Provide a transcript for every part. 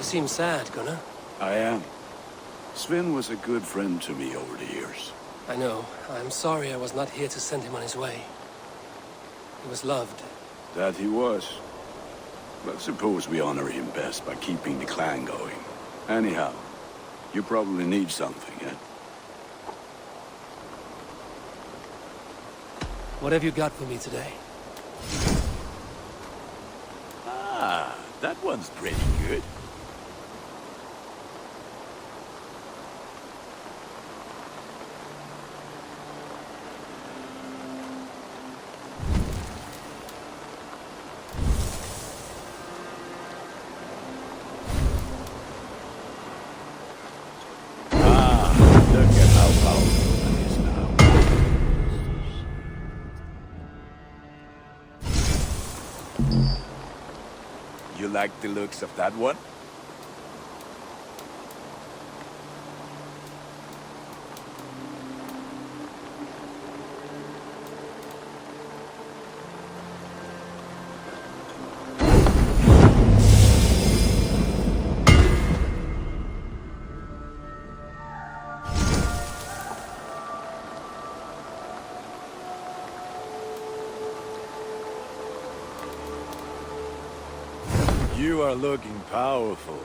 seem sad, Gunnar. I am. Sven was a good friend to me over the years. I know. I'm sorry I was not here to send him on his way. He was loved. That he was. But suppose we honor him best by keeping the clan going. Anyhow, you probably need something, eh? What have you got for me today? Ah, that one's pretty good. You like the looks of that one? You are looking powerful.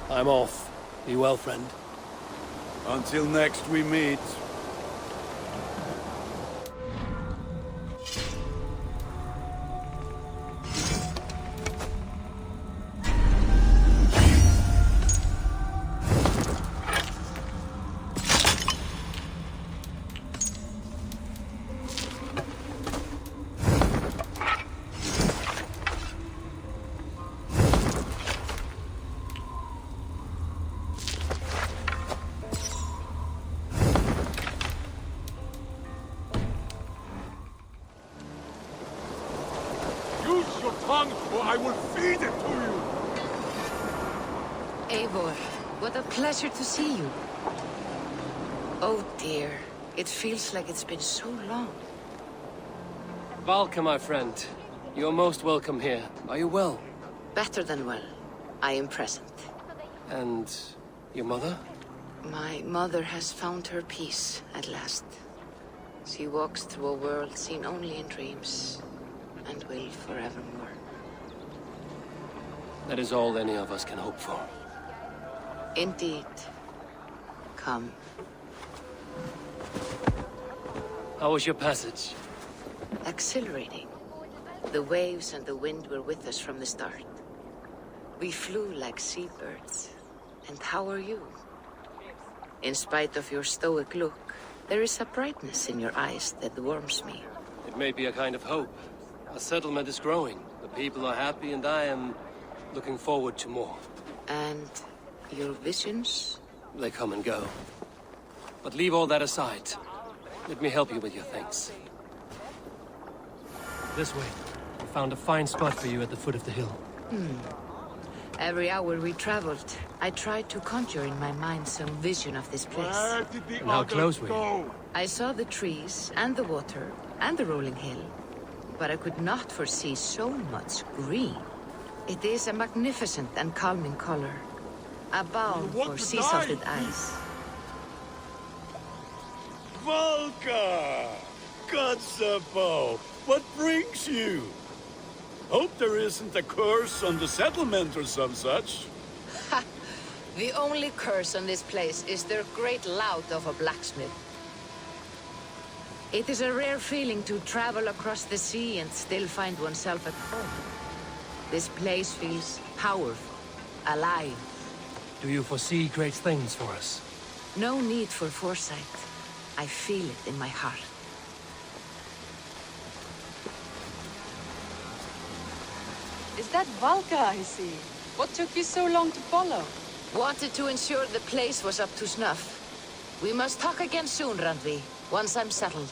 I'm off. Be well, friend. Until next we meet. Use your tongue, or I will feed it to you! Eivor, what a pleasure to see you. Oh dear, it feels like it's been so long. Valka, my friend. You're most welcome here. Are you well? Better than well. I am present. And your mother? My mother has found her peace at last. She walks through a world seen only in dreams, and will forevermore. That is all any of us can hope for. Indeed. Come. How was your passage? Exhilarating. The waves and the wind were with us from the start. We flew like seabirds. And how are you? In spite of your stoic look, there is a brightness in your eyes that warms me. It may be a kind of hope. A settlement is growing. The people are happy, and I am looking forward to more. And your visions? They come and go. But leave all that aside. Let me help you with your things. This way. We found a fine spot for you at the foot of the hill. Every hour we traveled, I tried to conjure in my mind some vision of this place. Where did the And how others close were you? go? I saw the trees and the water and the rolling hill, but I could not foresee so much green. It is a magnificent and calming color, a balm You want for to sea-salted die? eyes. Valka! Kotzebue! What brings you? Hope there isn't a curse on the settlement or some such. The only curse on this place is their great lout of a blacksmith. It is a rare feeling to travel across the sea and still find oneself at home. This place feels powerful, alive. Do you foresee great things for us? No need for foresight. I feel it in my heart. Is that Valka I see? What took you so long to follow? Wanted to ensure the place was up to snuff. We must talk again soon, Randvi, once I'm settled.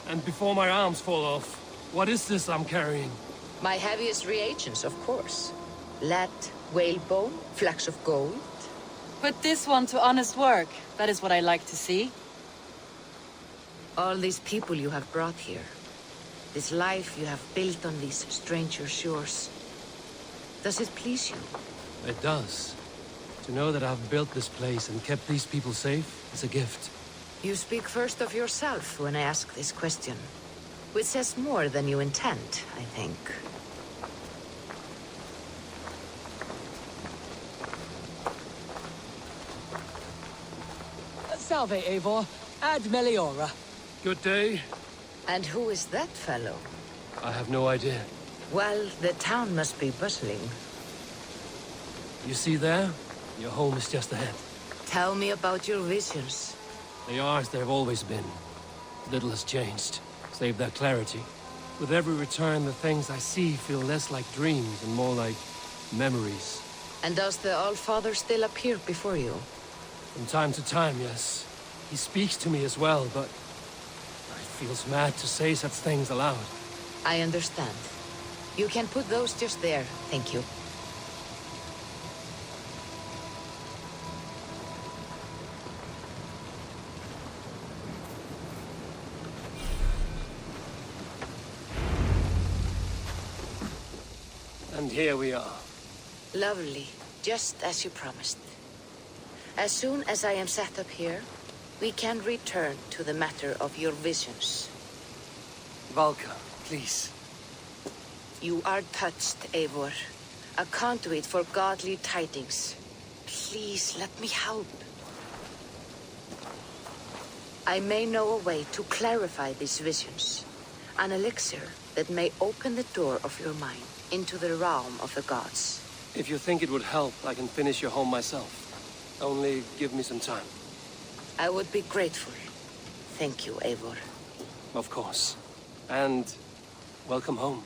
And before my arms fall off, what is this I'm carrying? My heaviest reagents, of course. Lead, whalebone, flecks of gold. Put this one to honest work. That is what I like to see. All these people you have brought here. This life you have built on these stranger shores. Does it please you? It does. To know that I've built this place and kept these people safe is a gift. You speak first of yourself when I ask this question, which says more than you intend, I think. Salve, Eivor. Ad meliora. Good day. And who is that fellow? I have no idea. Well, the town must be bustling. You see there? Your home is just ahead. Tell me about your visions. They are as they've always been. Little has changed, save that clarity. With every return, the things I see feel less like dreams and more like memories. And does the All-Father still appear before you? From time to time, yes. He speaks to me as well, but it feels mad to say such things aloud. I understand. You can put those just there, thank you. And here we are. Lovely, just as you promised. As soon as I am set up here, we can return to the matter of your visions. Valka, please. You are touched, Eivor. A conduit for godly tidings. Please, let me help. I may know a way to clarify these visions. An elixir that may open the door of your mind into the realm of the gods. If you think it would help, I can finish your home myself. Only give me some time. I would be grateful. Thank you, Eivor. Of course. And welcome home.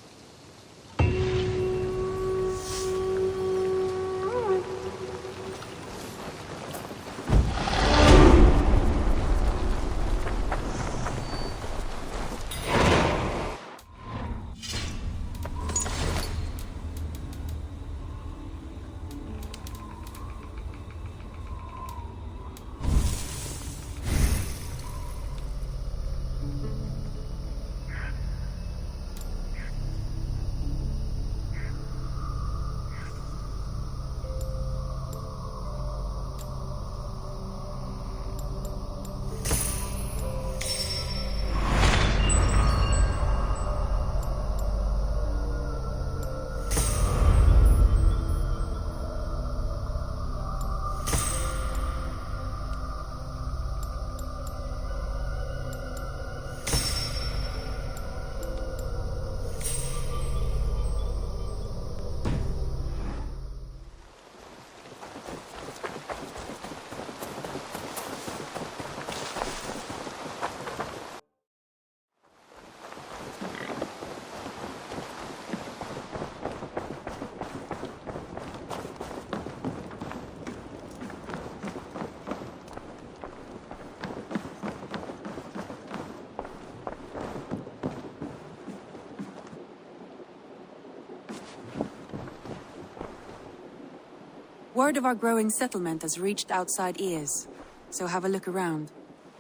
Word of our growing settlement has reached outside ears, so have a look around.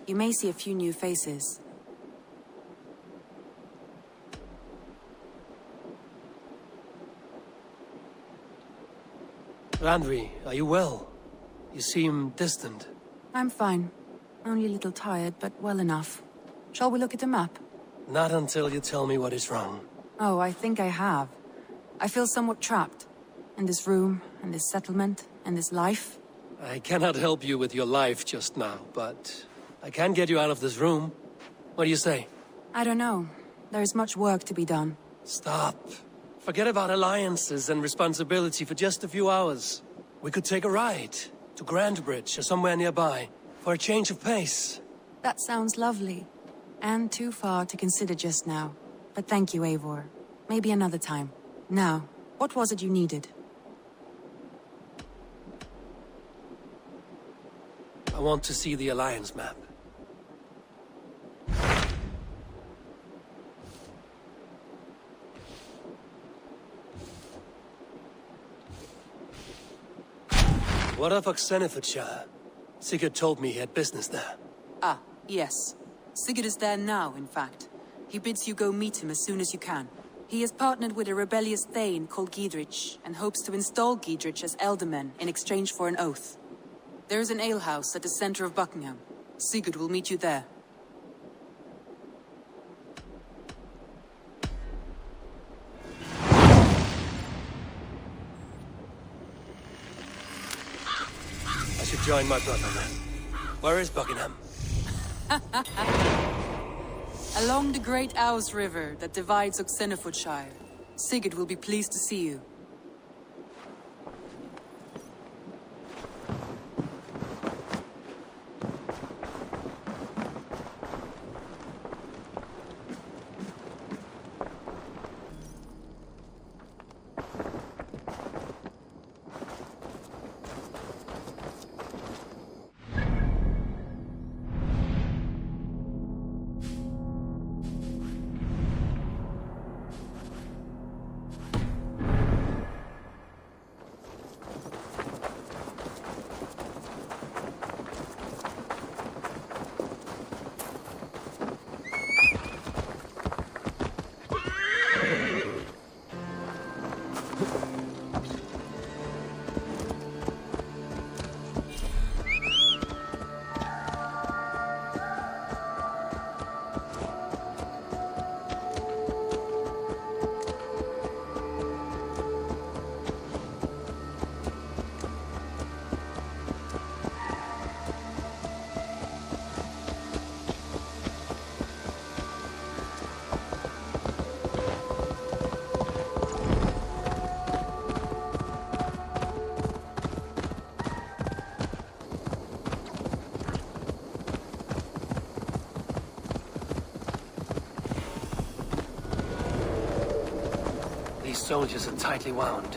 You may see a few new faces. Randvi, are you well? You seem distant. I'm fine. Only a little tired, but well enough. Shall we look at the map? Not until you tell me what is wrong. Oh, I think I have. I feel somewhat trapped. In this room, in this settlement, in this life. I cannot help you with your life just now, but I can get you out of this room. What do you say? I don't know. There is much work to be done. Stop. Forget about alliances and responsibility for just a few hours. We could take a ride to Grandbridge or somewhere nearby for a change of pace. That sounds lovely. And too far to consider just now. But thank you, Eivor. Maybe another time. Now, what was it you needed? I want to see the Alliance map. What of OXENEFORDSCIRE? Sigurd told me he had business there. Ah, yes. Sigurd is there now, in fact. He bids you go meet him as soon as you can. He has partnered with a rebellious Thane called Giedrich, and hopes to install Giedrich as Elderman in exchange for an oath. There is an alehouse at the center of Buckingham. Sigurd will meet you there. I should join my brother then. Where is Buckingham? Along the great Ouse River that divides OXENEFORDSCIRE. Sigurd will be pleased to see you. These soldiers are tightly wound.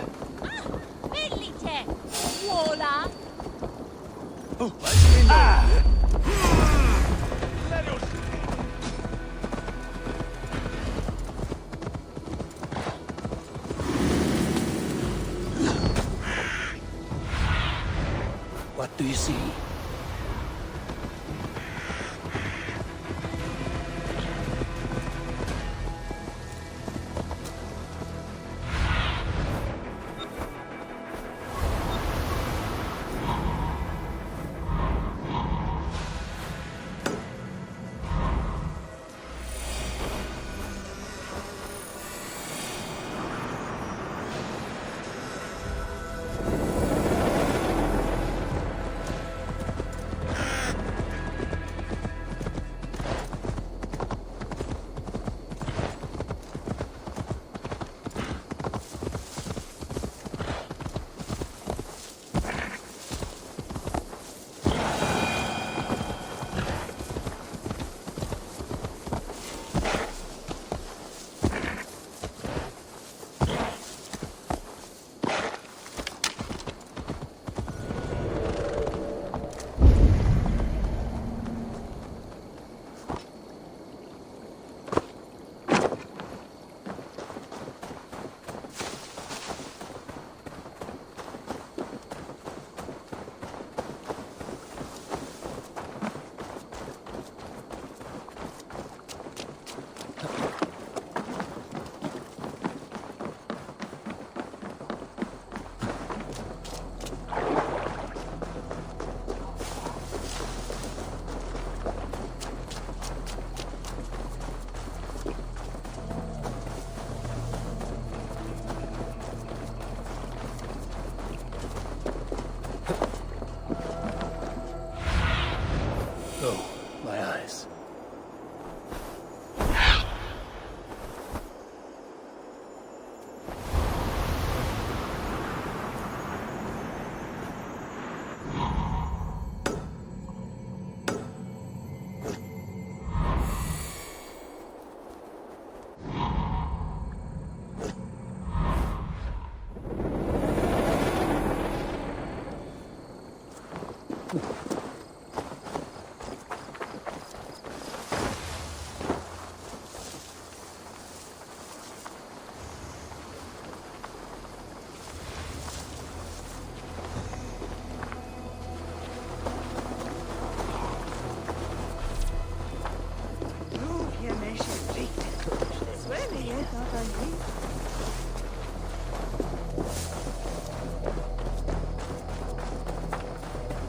What do you see?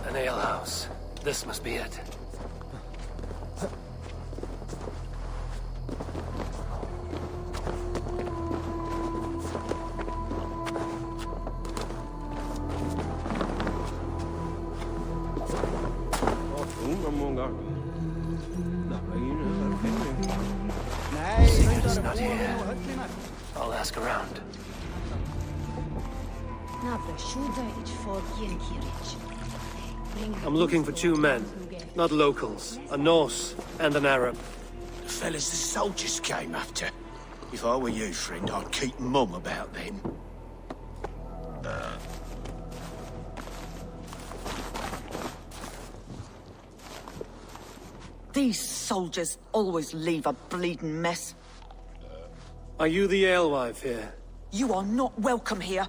An alehouse. This must be it. Sigurd's not here. I'll ask around. I'm looking for 2 men, not locals, a Norse and an Arab. The fellas the soldiers came after. If I were you, friend, I'd keep mum about them. These soldiers always leave a bleeding mess. Are you the alewife here? You are not welcome here.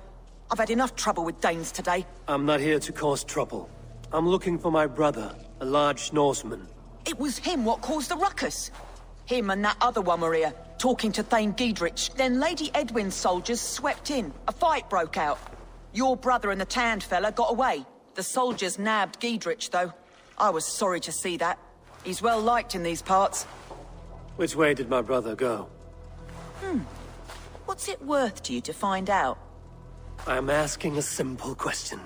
I've had enough trouble with Danes today. I'm not here to cause trouble. I'm looking for my brother, a large Norseman. It was him what caused the ruckus. Him and that other one were here, talking to Thane Giedrich. Then Lady Edwin's soldiers swept in. A fight broke out. Your brother and the tanned fella got away. The soldiers nabbed Giedrich, though. I was sorry to see that. He's well liked in these parts. Which way did my brother go? What's it worth to you to find out? I'm asking a simple question.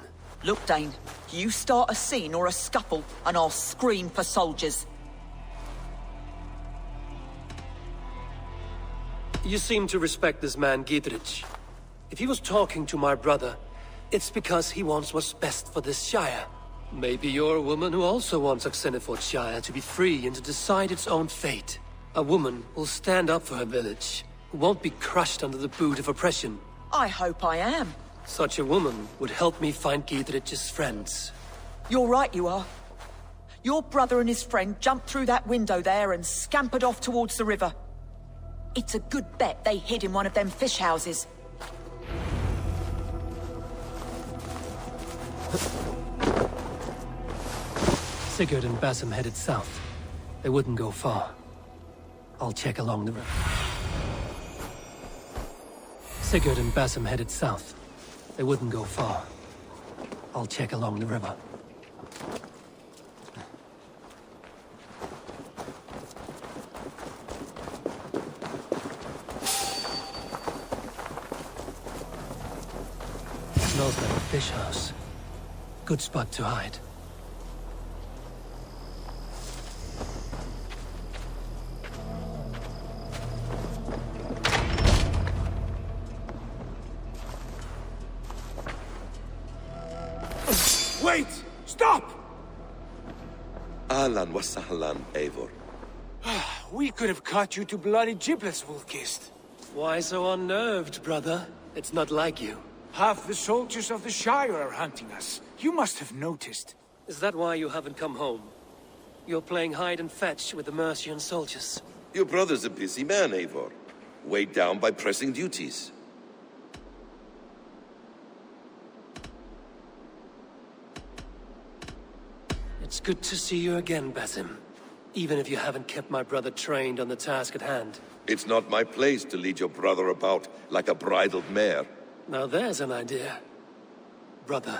Look, Dane, you start a scene or a scuffle, and I'll scream for soldiers. You seem to respect this man, Giedrich. If he was talking to my brother, it's because he wants what's best for this Shire. Maybe you're a woman who also wants OXENEFORDSCIRE to be free and to decide its own fate. A woman who'll stand up for her village, who won't be crushed under the boot of oppression. I hope I am. Such a woman would help me find Giedrich's friends. You're right, you are. Your brother and his friend jumped through that window there and scampered off towards the river. It's a good bet they hid in one of them fish houses. Sigurd and Basim headed south. They wouldn't go far. I'll check along the river. Sigurd and Basim headed south. They wouldn't go far. I'll check along the river. Smells like a fish house. Good spot to hide. Wait! Stop! Ahlan wa sahlan, Eivor. We could have cut you to bloody giblets, Wolf-Kissed. Why so unnerved, brother? It's not like you. Half the soldiers of the Shire are hunting us. You must have noticed. Is that why you haven't come home? You're playing hide and fetch with the Mercian soldiers. Your brother's a busy man, Eivor. Weighed down by pressing duties. It's good to see you again, Basim. Even if you haven't kept my brother trained on the task at hand. It's not my place to lead your brother about like a bridled mare. Now there's an idea. Brother,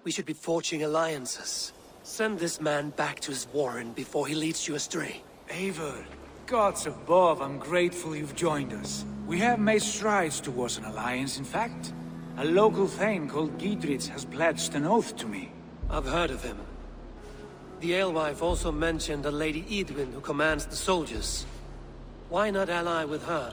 we should be forging alliances. Send this man back to his warren before he leads you astray. Eivor, gods above, I'm grateful you've joined us. We have made strides towards an alliance, in fact. A local thane called Giedrich has pledged an oath to me. I've heard of him. The alewife also mentioned a Lady Edwin who commands the soldiers. Why not ally with her?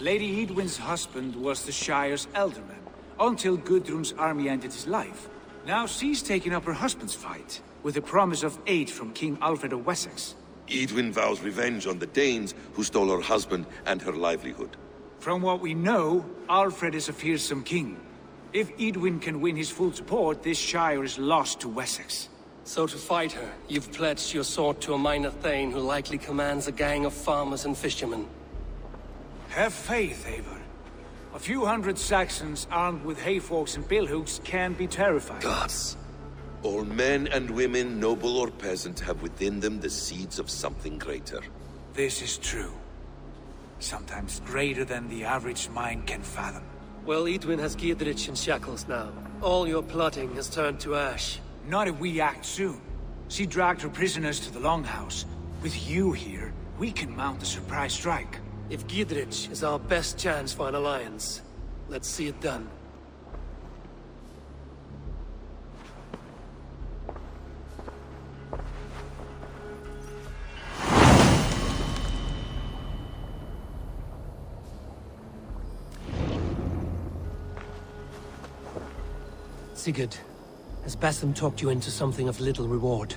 Lady Edwin's husband was the Shire's elderman, until Gudrun's army ended his life. Now she's taking up her husband's fight, with the promise of aid from King Alfred of Wessex. Edwin vows revenge on the Danes who stole her husband and her livelihood. From what we know, Alfred is a fearsome king. If Edwin can win his full support, this Shire is lost to Wessex. So to fight her, you've pledged your sword to a minor thane who likely commands a gang of farmers and fishermen. Have faith, Eivor. A few hundred Saxons armed with hayforks and billhooks can be terrifying. Gods. All men and women, noble or peasant, have within them the seeds of something greater. This is true. Sometimes greater than the average mind can fathom. Well, Eadwyn has Giedrich in shackles now. All your plotting has turned to ash. Not if we act soon. She dragged her prisoners to the Longhouse. With you here, we can mount a surprise strike. If Giedrich is our best chance for an alliance, let's see it done. Sigurd, has Basim talked you into something of little reward?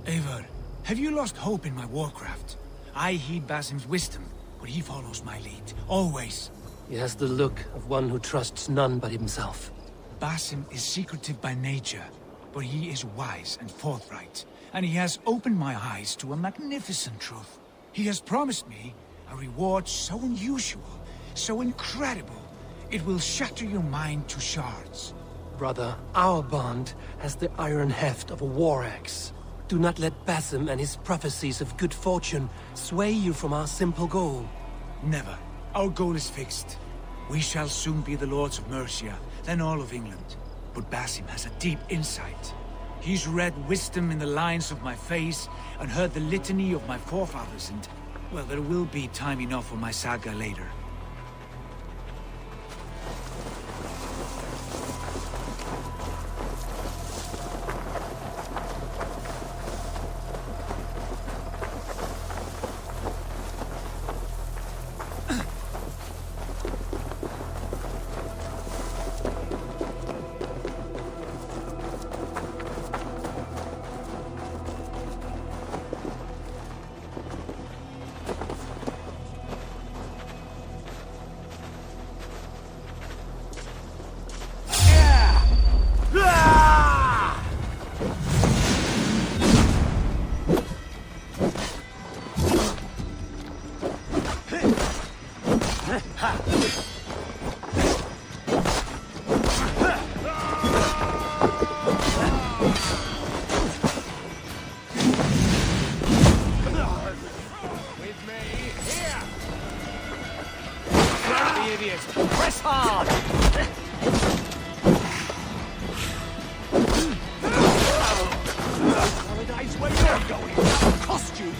Eivor, have you lost hope in my warcraft? I heed Basim's wisdom, but he follows my lead, always. He has the look of one who trusts none but himself. Basim is secretive by nature, but he is wise and forthright, and he has opened my eyes to a magnificent truth. He has promised me a reward so unusual, so incredible, it will shatter your mind to shards. Brother, our bond has the iron heft of a war axe. Do not let Basim and his prophecies of good fortune sway you from our simple goal. Never. Our goal is fixed. We shall soon be the lords of Mercia, then all of England. But Basim has a deep insight. He's read wisdom in the lines of my face and heard the litany of my forefathers, and, well, there will be time enough for my saga later. Press hard! Paradise where you're going! I'll cost you!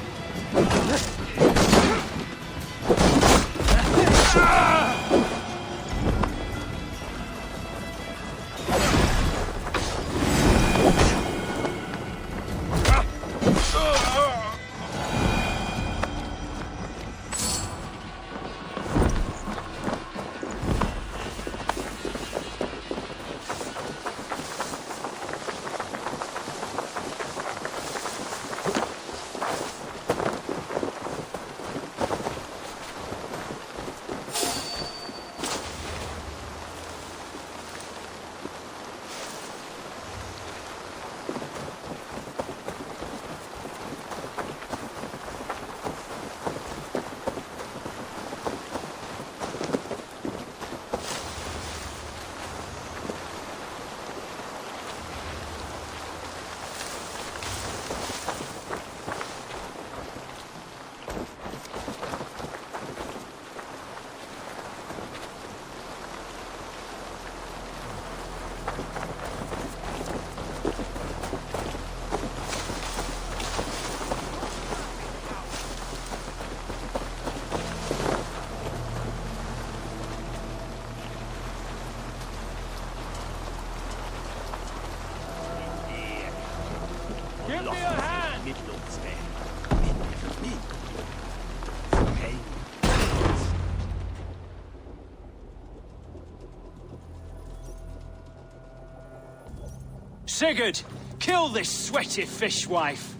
Give me a hand! Sigurd, kill this sweaty fishwife.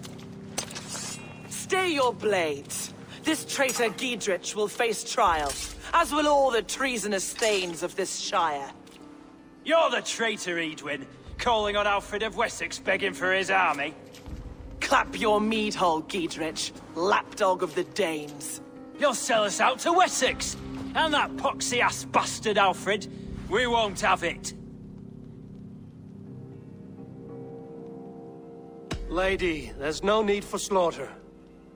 Stay your blades. This traitor Giedrich will face trial, as will all the treasonous thanes of this shire. You're the traitor, Eadwyn, calling on Alfred of Wessex begging for his army. Clap your mead hole, Giedrich, lapdog of the Danes. You'll sell us out to Wessex, and that poxy-ass bastard Alfred. We won't have it. Lady, there's no need for slaughter.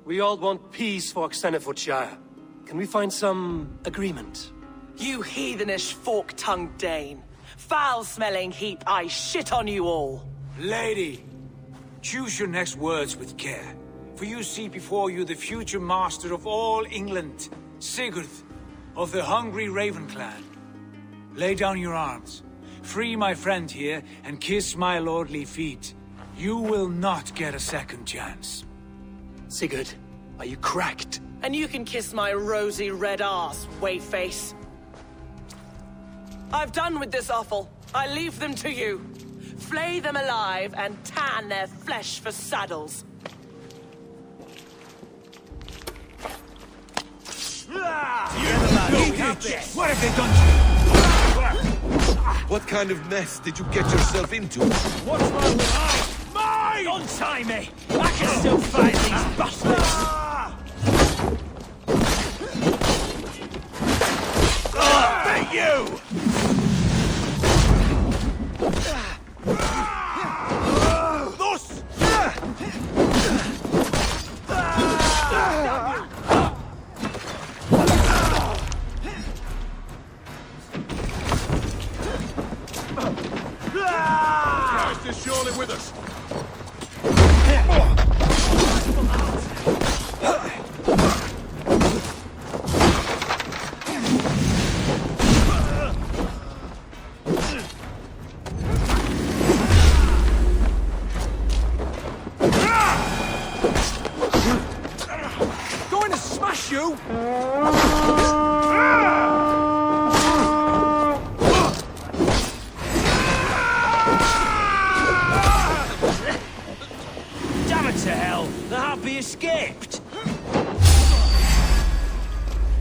We all want peace for OXENEFORDSCIRE. Can we find some agreement? You heathenish fork-tongued Dane. Foul-smelling heap, I shit on you all. Lady, choose your next words with care. For you see before you the future master of all England, Sigurd, of the hungry Raven clan. Lay down your arms. Free my friend here, and kiss my lordly feet. You will not get a second chance. Sigurd, are you cracked? And you can kiss my rosy red ass, wayface. I've done with this offal. I leave them to you. Flay them alive and tan their flesh for saddles. What have they done to you? What kind of mess did you get yourself into? What's wrong with mine? Untie me! I can still fight these bastards! Beat you! Thus! Christ is surely with us. Going to smash you! Damn it to hell! The harpy escaped!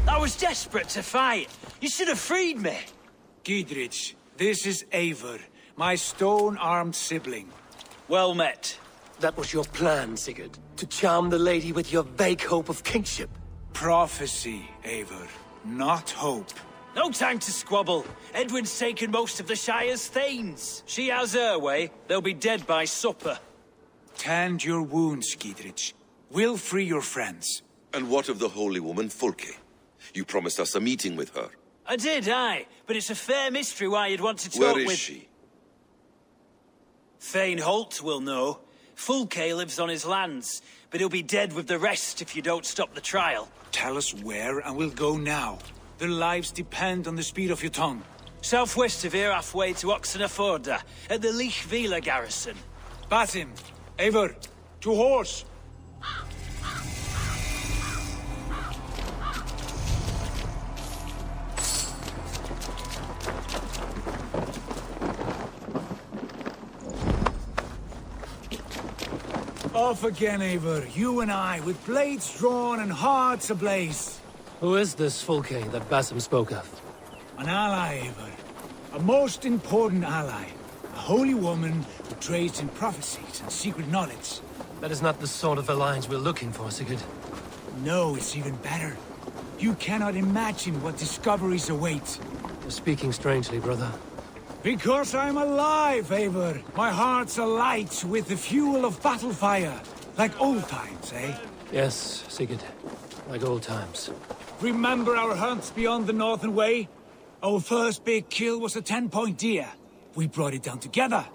I was desperate to fight. You should have freed me. Giedrich, this is Eivor, my stone-armed sibling. Well met. That was your plan, Sigurd. To charm the lady with your vague hope of kingship. Prophecy, Eivor, not hope. No time to squabble. Edwin's taken most of the Shire's thanes. She has her way. They'll be dead by supper. Tend your wounds, Giedrich. We'll free your friends. And what of the holy woman Fulke? You promised us a meeting with her. I did, aye. But it's a fair mystery why you'd want to talk Where with... is she? Thane Holt will know. Fulke lives on his lands, but he'll be dead with the rest if you don't stop the trial. Tell us where, and we'll go now. Their lives depend on the speed of your tongue. Southwest of here, halfway to Oxeneforde, at the Lichvila garrison. Basim, Eivor, to horse! Off again, Eivor. You and I, with blades drawn and hearts ablaze. Who is this Fulke that Basim spoke of? An ally, Eivor. A most important ally. A holy woman who trades in prophecies and secret knowledge. That is not the sort of alliance we're looking for, Sigurd. No, it's even better. You cannot imagine what discoveries await. You're speaking strangely, brother. Because I'm alive, Eivor. My heart's alight with the fuel of battle fire. Like old times, eh? Yes, Sigurd. Like old times. Remember our hunts beyond the Northern Way? Our first big kill was a 10-point deer. We brought it down together.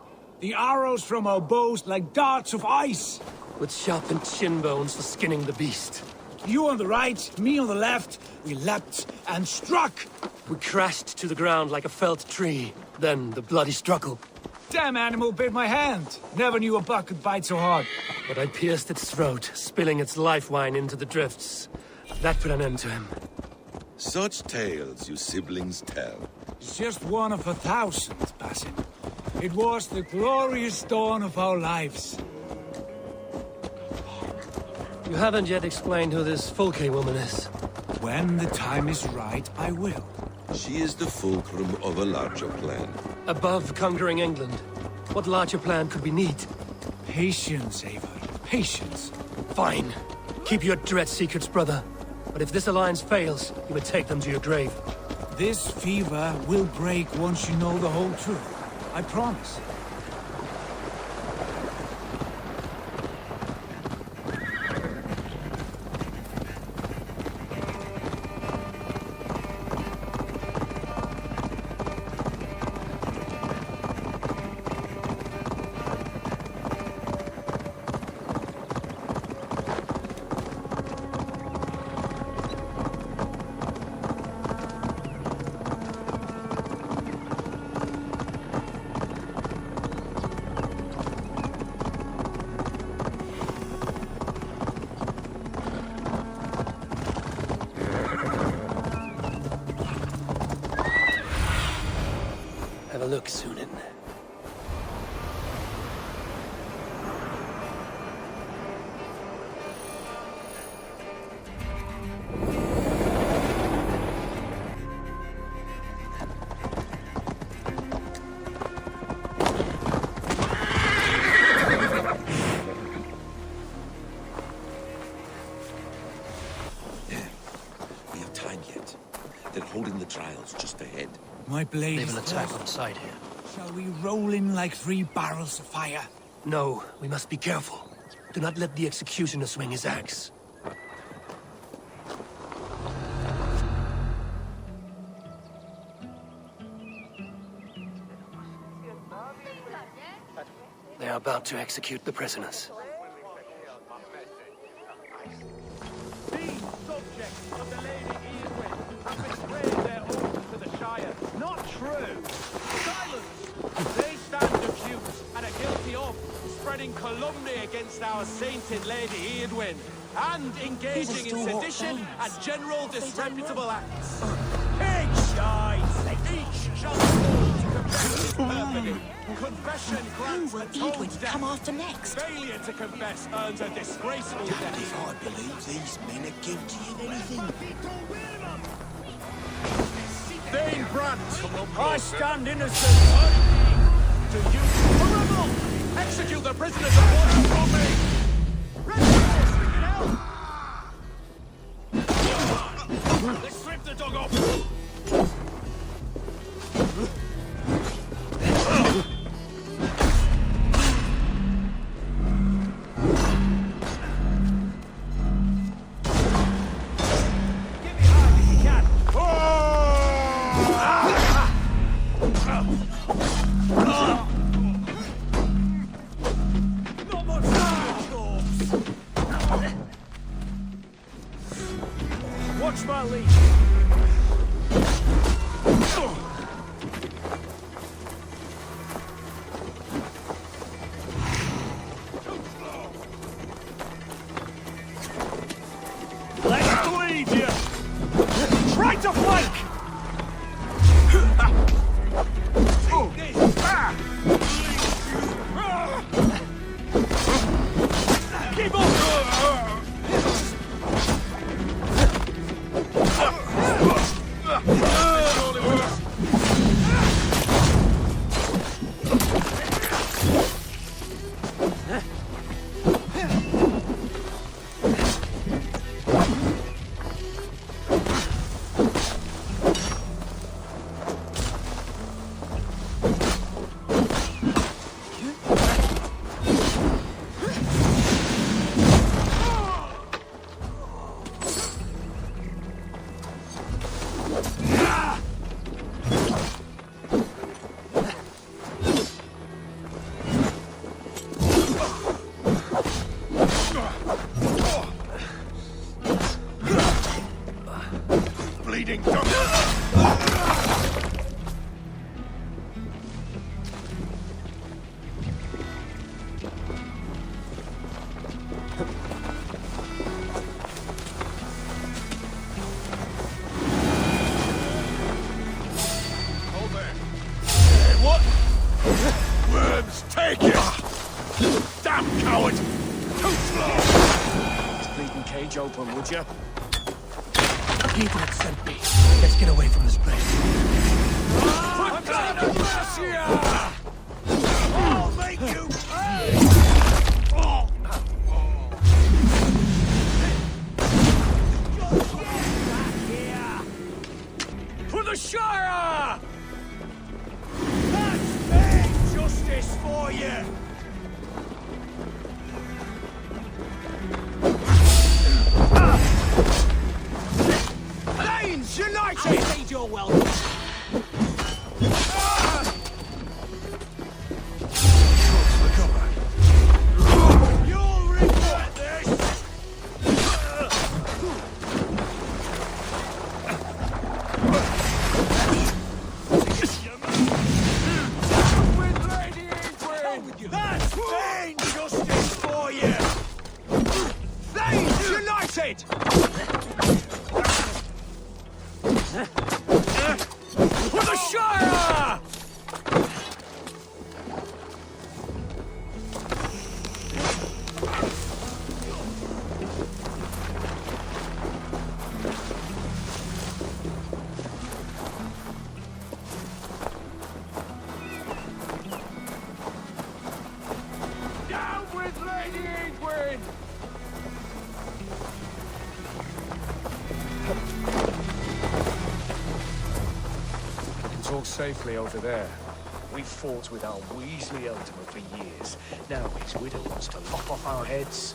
The arrows from our bows like darts of ice. With sharpened shin bones for skinning the beast. You on the right, me on the left. We leapt and struck. We crashed to the ground like a felled tree. Then the bloody struggle. Damn animal bit my hand. Never knew a buck could bite so hard. But I pierced its throat, spilling its life wine into the drifts. That put an end to him. Such tales you siblings tell. It's just one of 1,000, Basim. It was the glorious dawn of our lives. You haven't yet explained who this Fulke woman is. When the time is right, I will. She is the fulcrum of a larger plan. Above conquering England, what larger plan could we need? Patience, Eivor. Patience. Fine. Keep your dread secrets, brother. But if this alliance fails, you would take them to your grave. This fever will break once you know the whole truth. I promise. My blade They is will attack thirsty. on sight here. Shall we roll in like 3 barrels of fire? No, we must be careful. Do not let the executioner swing his axe. They are about to execute the prisoners. These subjects of the Lady Eowyn have betrayed their oath to the Shire. Not true. Silence! They stand accused and are guilty of spreading calumny against our sainted Lady Eowyn and engaging in sedition and general disreputable acts. Pig shite! Each shall fall to confess his perfidy. Confession grants atones death. Come after next. Failure to confess earns a disgraceful death. If I believe these men are guilty of anything. Thane Brant, I stand innocent. To you, for rebel! Execute the prisoners of war from me! Let's strip the dog off! Watch my lead. Let's bleed you. Try to flank. Keep on. Bleeding dog. What? Worms, take it! Damn coward! Too slow! Bleeding cage open, would you? Eivor sent me. Let's get away from this place. For God of mercy! I'll make you pay! For the Shire! That's fair justice for you! Lanes united! I made your welcome! You'll regret this! With Lady Eivor! That's vain justice for you! Lanes united! For the Shire! Down with Lady Eivor! all safely over there. We've fought with our Weasley Ultimate for years. Now his widow wants to lop off our heads.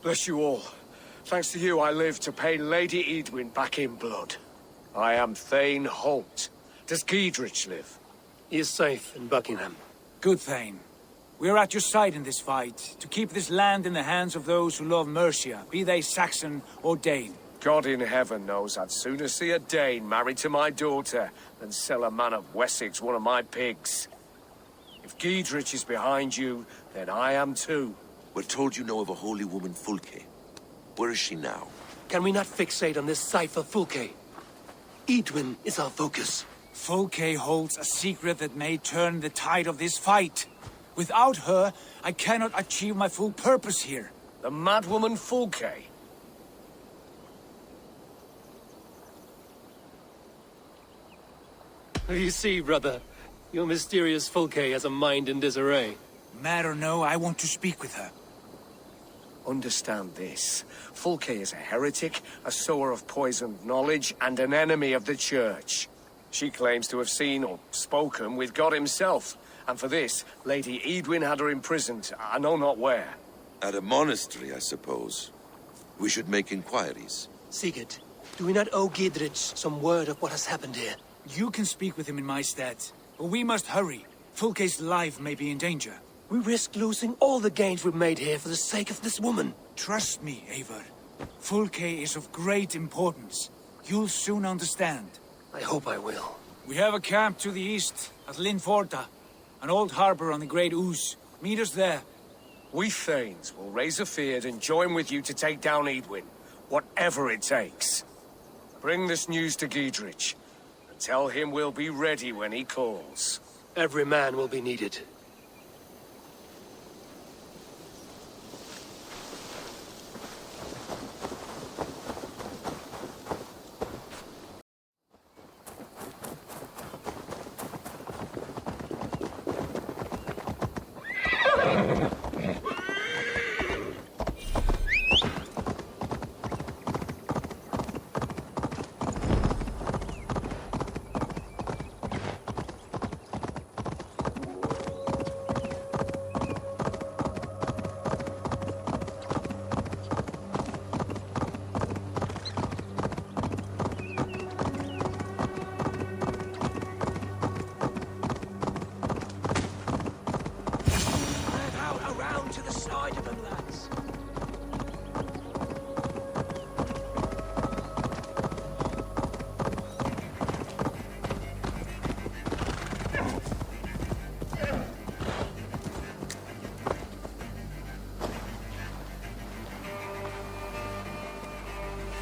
Bless you all. Thanks to you, I live to pay Lady Eadwyn back in blood. I am Thane Holt. Does Giedrich live? He is safe in Buckingham. Good, Thane. We are at your side in this fight, to keep this land in the hands of those who love Mercia, be they Saxon or Dane. God in heaven knows I'd sooner see a Dane married to my daughter than sell a man of Wessex one of my pigs. If Giedrich is behind you, then I am too. We're told you know of a holy woman, Fulke. Where is she now? Can we not fixate on this cipher, Fulke? Eadwyn is our focus. Fulke holds a secret that may turn the tide of this fight. Without her, I cannot achieve my full purpose here. The madwoman Fulke? You see, brother, your mysterious Fulke has a mind in disarray. Mad or no, I want to speak with her. Understand this. Fulke is a heretic, a sower of poisoned knowledge, and an enemy of the Church. She claims to have seen or spoken with God himself, and for this, Lady Eadwyn had her imprisoned, I know not where. At a monastery, I suppose. We should make inquiries. Sigurd, do we not owe Giedrich some word of what has happened here? You can speak with him in my stead, but we must hurry. Fulke's life may be in danger. We risk losing all the gains we've made here for the sake of this woman. Trust me, Eivor. Fulke is of great importance. You'll soon understand. I hope I will. We have a camp to the east, at LIЄN MINH, an old harbor on the Great Ouse. Meet us there. We Thanes will raise a feard and join with you to take down Eadwyn, whatever it takes. Bring this news to Giedrich, and tell him we'll be ready when he calls. Every man will be needed.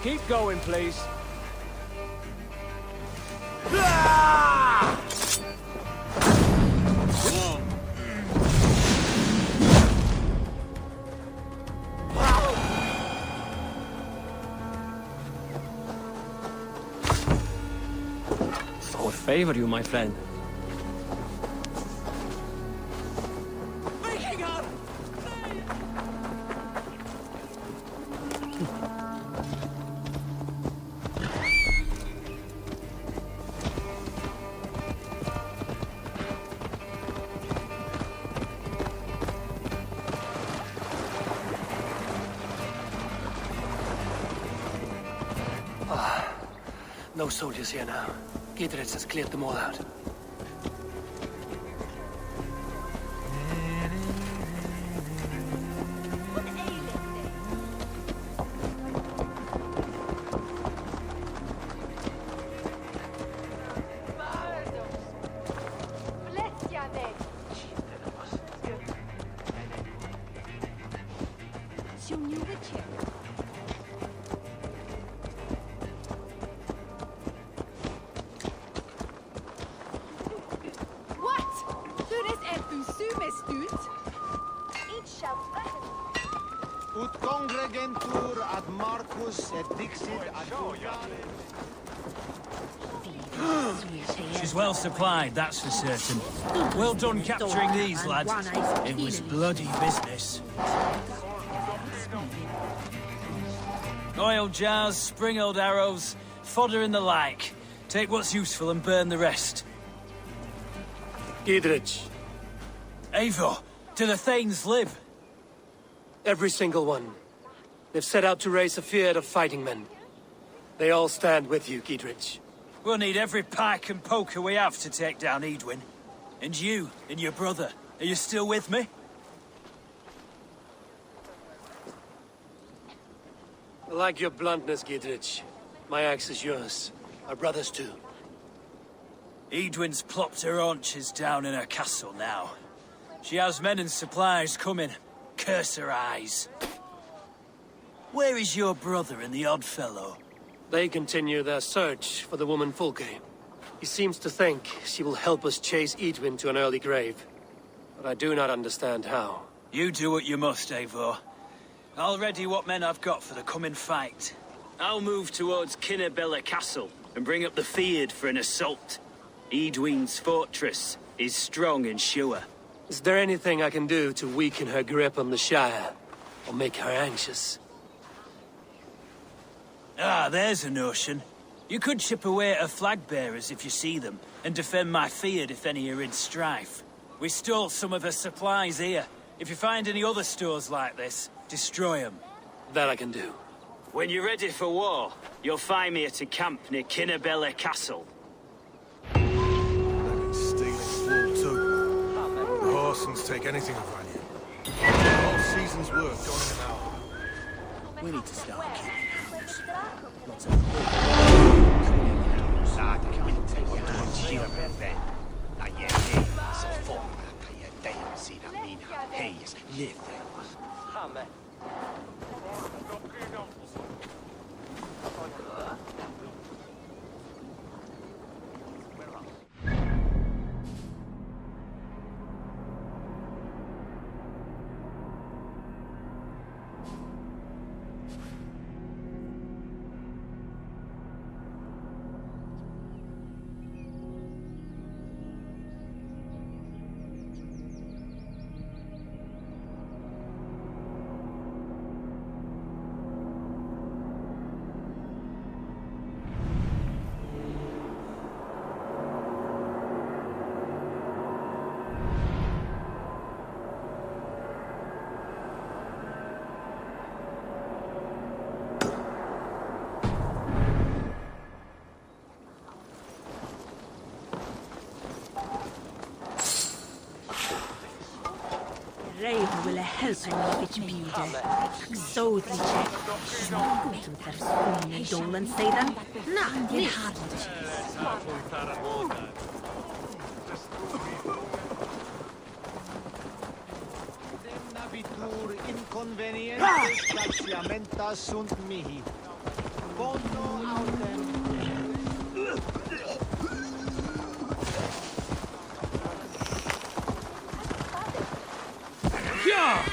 Keep going, please. What favor you, my friend? No soldiers here now. Giedrich has cleared them all out. Siung Agentur ad Marcus et Dixit ad She's well supplied, that's for certain. Well done capturing these, lads. It was bloody business. Oil jars, spring-oiled arrows, fodder and the like. Take what's useful and burn the rest. Giedrich. Eivor, do the Thanes live? Every single one. They've set out to raise a field of fighting men. They all stand with you, Giedrich. We'll need every pike and poker we have to take down Eadwyn. And you, and your brother, are you still with me? I like your bluntness, Giedrich. My axe is yours. My brother's too. Eadwyn's plopped her haunches down in her castle now. She has men and supplies coming. Curse her eyes. Where is your brother and the odd fellow? They continue their search for the woman Fulke. He seems to think she will help us chase Eadwyn to an early grave. But I do not understand how. You do what you must, Eivor. I'll ready what men I've got for the coming fight. I'll move towards Kinnabella Castle and bring up the field for an assault. Eadwyn's fortress is strong and sure. Is there anything I can do to weaken her grip on the Shire? Or make her anxious? Ah, there's a notion. You could chip away at her flag bearers if you see them, and defend my field if any are in strife. We stole some of her supplies here. If you find any other stores like this, destroy them. That I can do. When you're ready for war, you'll find me at a camp near Kinnabella Castle. Stealing wool too. The Horsens take anything of value. The whole season's work gone in an hour. We need to start keeping house. Lots Eivor ville helpa Novich bjuder. Sådlig check. Smaken för spunnen dolen sedan. Na, det hade Navitur inconvenientes glaciamenta sunt mihi. Bono autem. Yeah!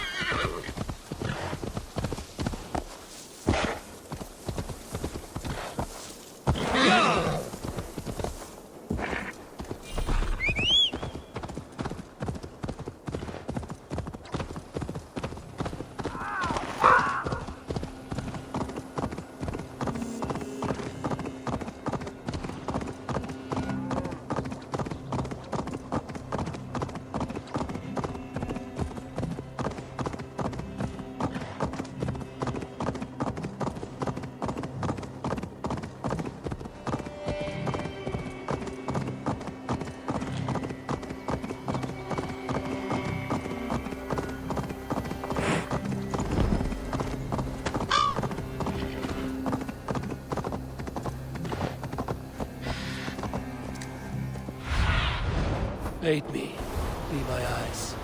Aid me. Be my eyes.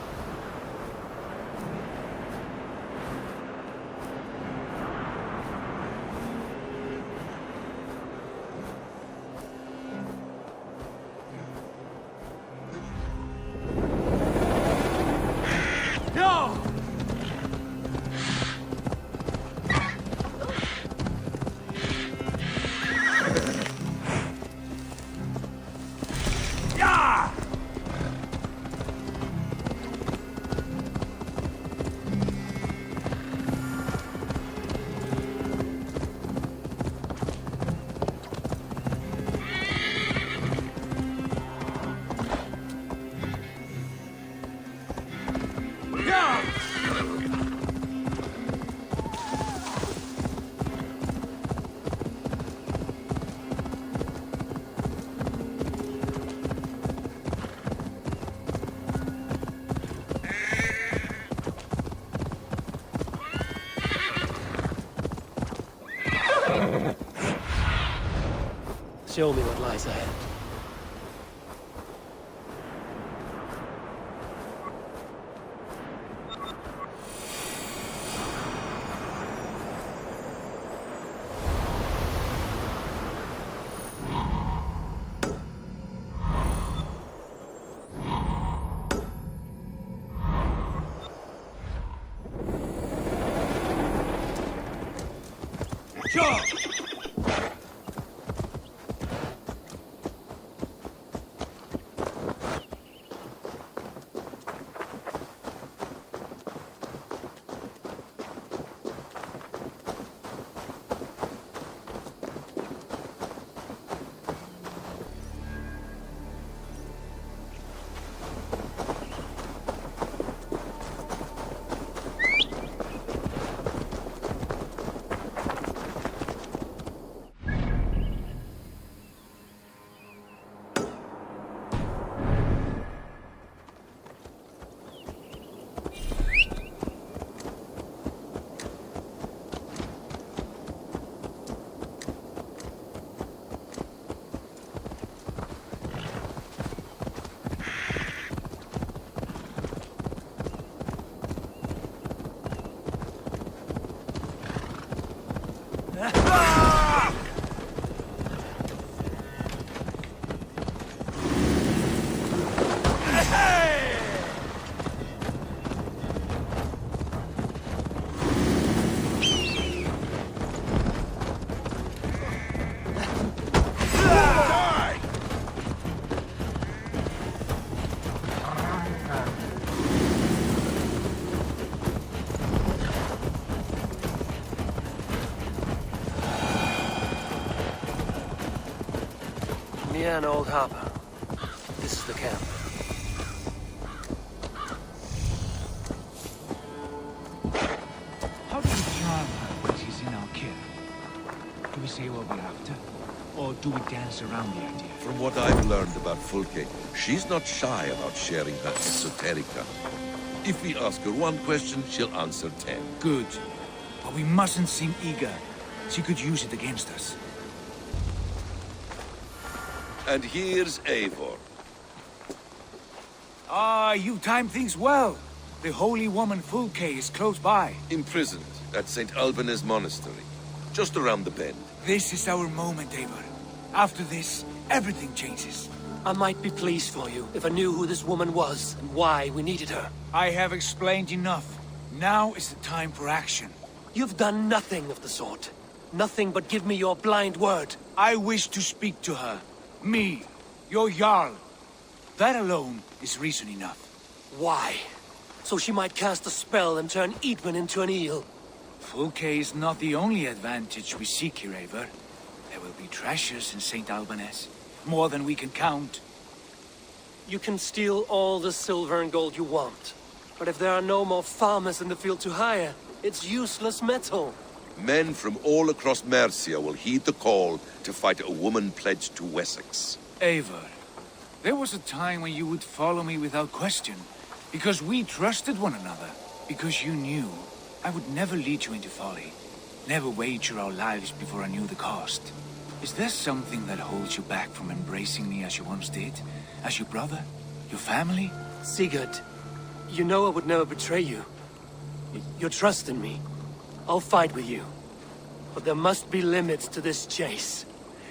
Show me what lies ahead. An old harbor. This is the camp. How do we charm her when she's in our kin? Do we say what we're after? Or do we dance around the idea? From what I've learned about Fulke, she's not shy about sharing her esoterica. If we ask her one question, she'll answer 10. Good. But we mustn't seem eager. She could use it against us. And here's Eivor. Ah, you timed things well. The holy woman Fulke is close by. Imprisoned at St. Alban's monastery, just around the bend. This is our moment, Eivor. After this, everything changes. I might be pleased for you if I knew who this woman was and why we needed her. I have explained enough. Now is the time for action. You've done nothing of the sort. Nothing but give me your blind word. I wish to speak to her. Me, your Jarl. That alone is reason enough. Why? So she might cast a spell and turn Eidman into an eel. Fulke is not the only advantage we seek here, Eivor. There will be treasures in St. Alban's. More than we can count. You can steal all the silver and gold you want. But if there are no more farmers in the field to hire, it's useless metal. Men from all across Mercia will heed the call to fight a woman pledged to Wessex. Eivor, there was a time when you would follow me without question. Because we trusted one another. Because you knew I would never lead you into folly. Never wager our lives before I knew the cost. Is there something that holds you back from embracing me as you once did? As your brother? Your family? Sigurd, you know I would never betray you. Your trust in me. I'll fight with you. But there must be limits to this chase.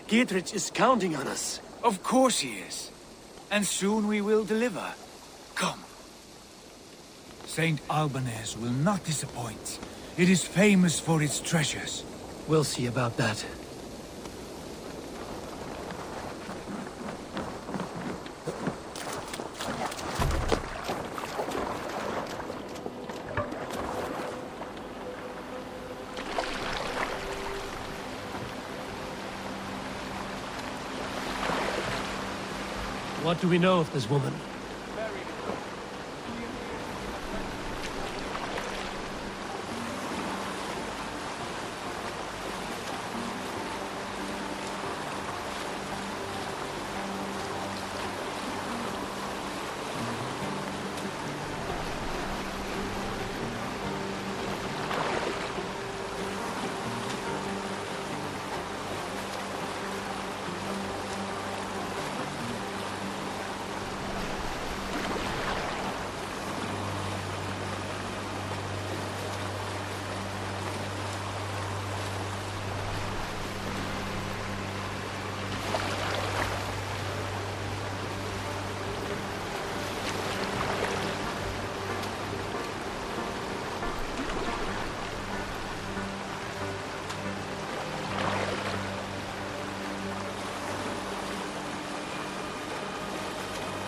Giedrich is counting on us. Of course he is. And soon we will deliver. Come. St. Alban's will not disappoint. It is famous for its treasures. We'll see about that. What do we know of this woman?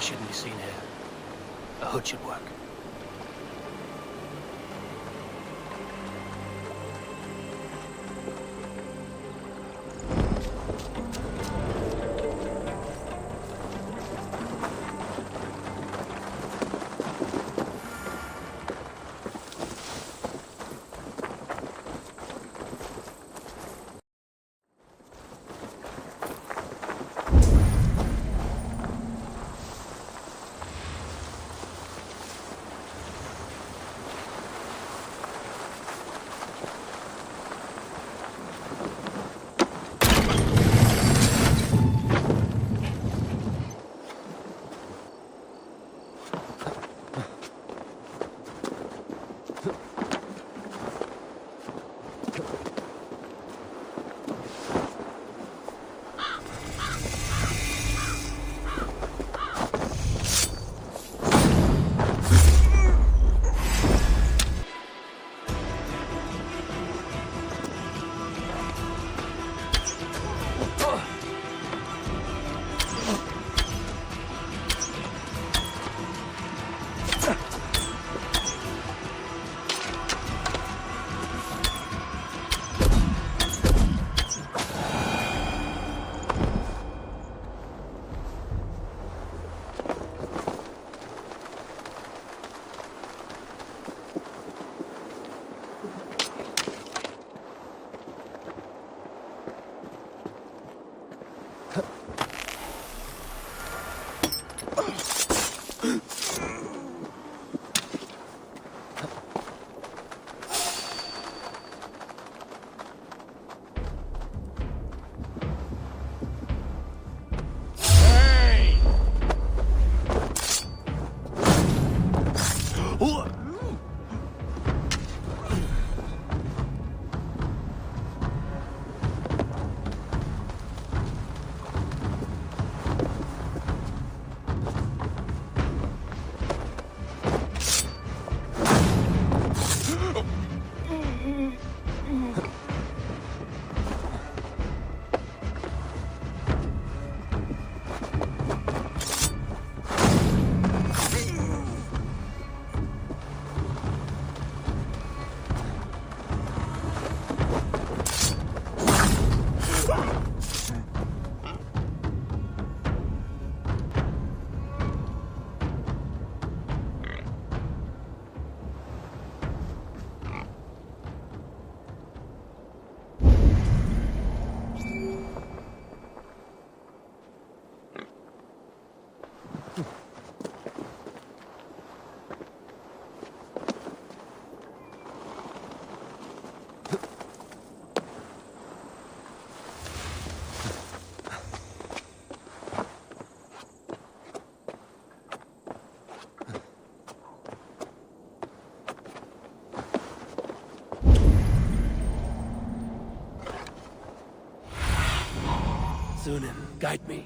shouldn't be seen here. A hood should work. Zunin, guide me.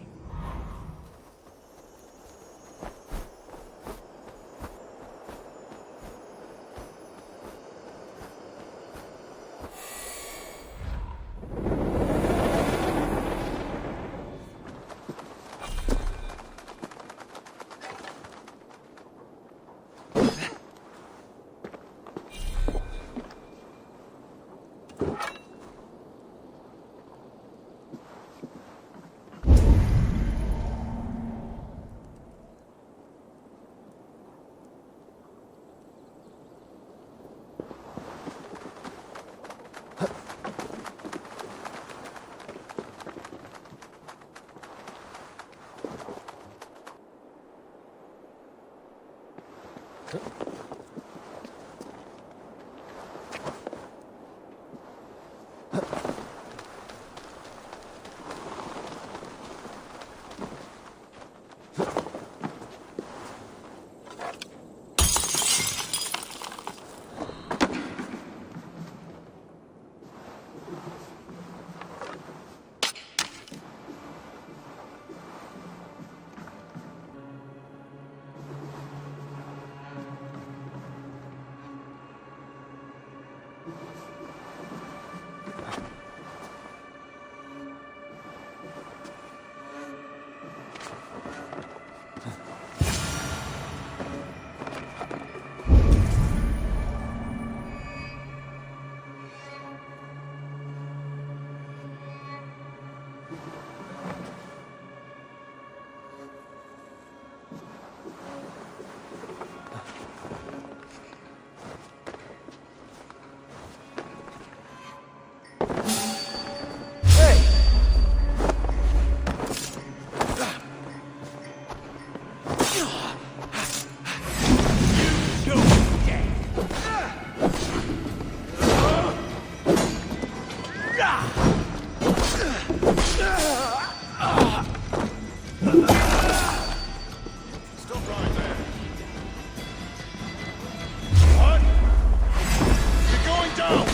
Stop right there. You're going down!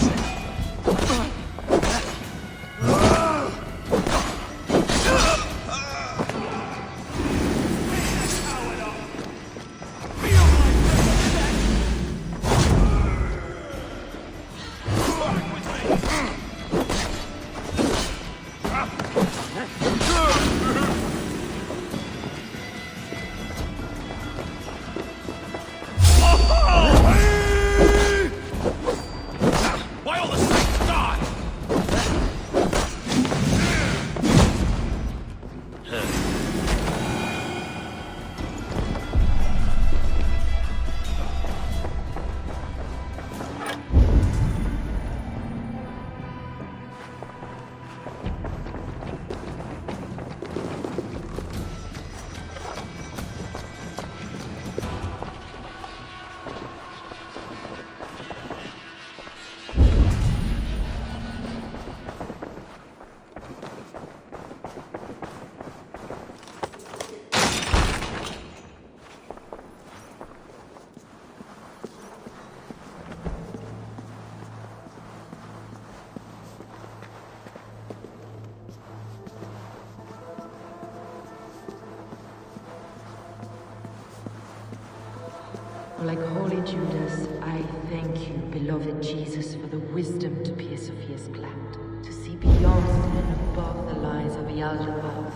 Like holy Judas, I thank you, beloved Jesus, for the wisdom to pierce Sophia's cloud, to see beyond and above the lies of Beelzebub,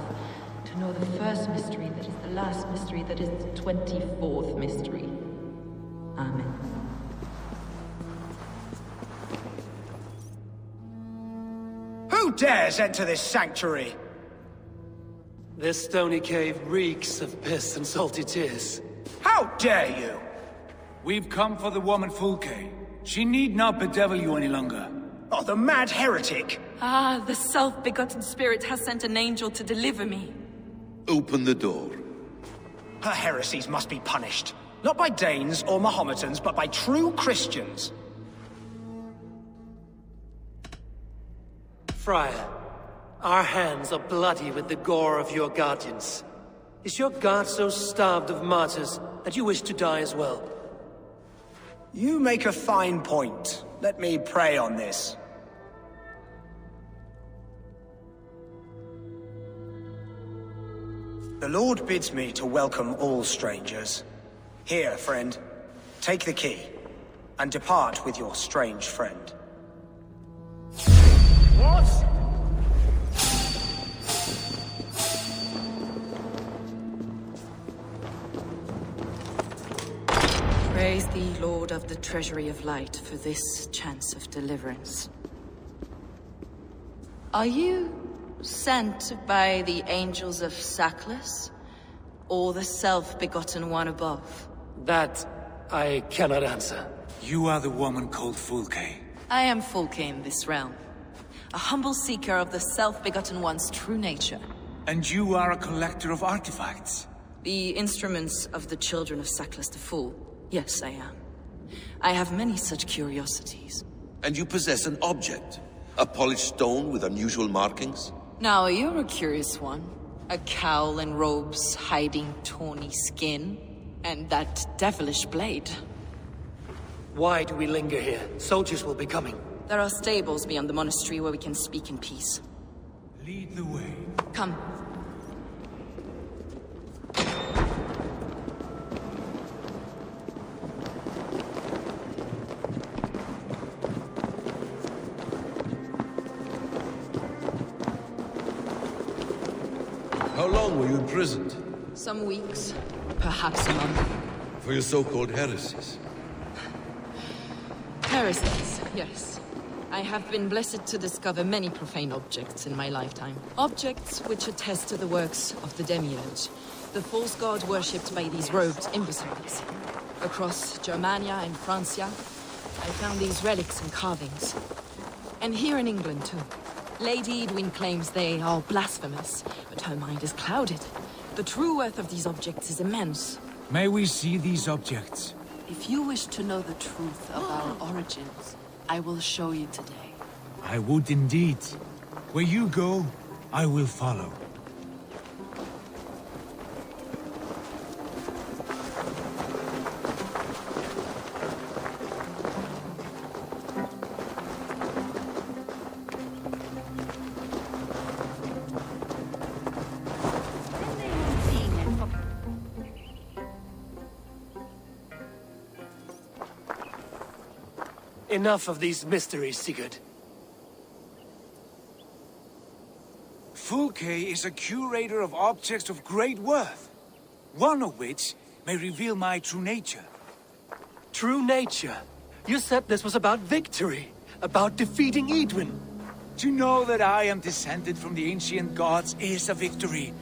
to know the first mystery that is the last mystery that is the 24th mystery. Amen. Who dares enter this sanctuary? This stony cave reeks of piss and salty tears. How dare you? We've come for the woman Fulke. She need not bedevil you any longer. Oh, the mad heretic! Ah, the self-begotten spirit has sent an angel to deliver me. Open the door. Her heresies must be punished. Not by Danes or Mahometans, but by true Christians. Friar, our hands are bloody with the gore of your guardians. Is your God so starved of martyrs that you wish to die as well? You make a fine point. Let me pray on this. The Lord bids me to welcome all strangers. Here, friend, take the key, and depart with your strange friend. What? Praise thee, Lord of the Treasury of Light, for this chance of deliverance. Are you sent by the angels of Sackless, or the self-begotten one above? That I cannot answer. You are the woman called Fulke. I am Fulke in this realm, a humble seeker of the self-begotten one's true nature. And you are a collector of artifacts? The instruments of the children of Sackless the Fool. Yes, I am. I have many such curiosities. And you possess an object? A polished stone with unusual markings? Now, you're a curious one. A cowl and robes hiding tawny skin. And that devilish blade. Why do we linger here? Soldiers will be coming. There are stables beyond the monastery where we can speak in peace. Lead the way. Come. How long were you imprisoned? Some weeks, perhaps a month. For your so-called heresies? Heresies, yes. I have been blessed to discover many profane objects in my lifetime. Objects which attest to the works of the Demiurge, the false god worshipped by these robed imbeciles. Across Germania and Francia, I found these relics and carvings. And here in England, too. Lady Edwin claims they are blasphemous, but her mind is clouded. The true worth of these objects is immense. May we see these objects? If you wish to know the truth of our origins, I will show you today. I would indeed. Where you go, I will follow. Enough of these mysteries, Sigurd. Fulke is a curator of objects of great worth, one of which may reveal my true nature. True nature? You said this was about victory, about defeating Eidwin. To know that I am descended from the ancient gods is a victory.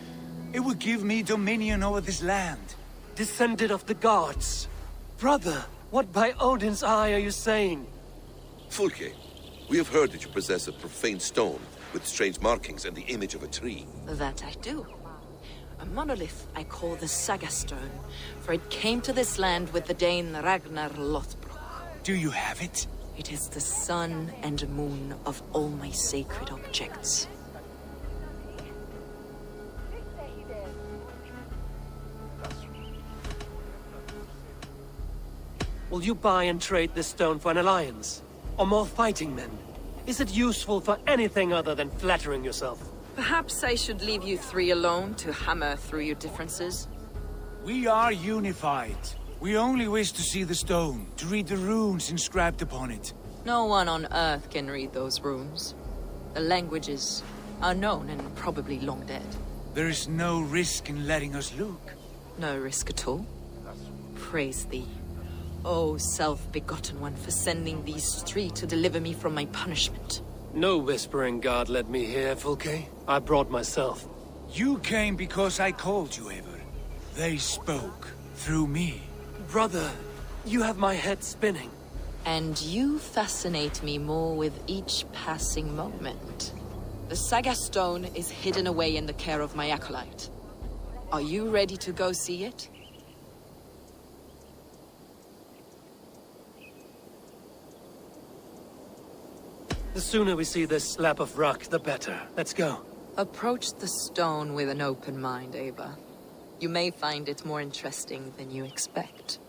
It will give me dominion over this land. Descended of the gods? Brother, what by Odin's eye are you saying? Fulke, we have heard that you possess a profane stone with strange markings and the image of a tree. That I do. A monolith I call the Saga Stone, for it came to this land with the Dane Ragnar Lothbrok. Do you have it? It is the sun and moon of all my sacred objects. Will you buy and trade this stone for an alliance? Or more fighting men? Is it useful for anything other than flattering yourself? Perhaps I should leave you three alone to hammer through your differences? We are unified. We only wish to see the stone, to read the runes inscribed upon it. No one on Earth can read those runes. The languages are known and probably long dead. There is no risk in letting us look. No risk at all. Praise thee, O self-begotten one, for sending these three to deliver me from my punishment. No whispering God led me here, Fulke. I brought myself. You came because I called you, Eivor. They spoke through me. Brother, you have my head spinning. And you fascinate me more with each passing moment. The Saga Stone is hidden away in the care of my acolyte. Are you ready to go see it? The sooner we see this slab of rock, the better. Let's go. Approach the stone with an open mind, Eivor. You may find it more interesting than you expect.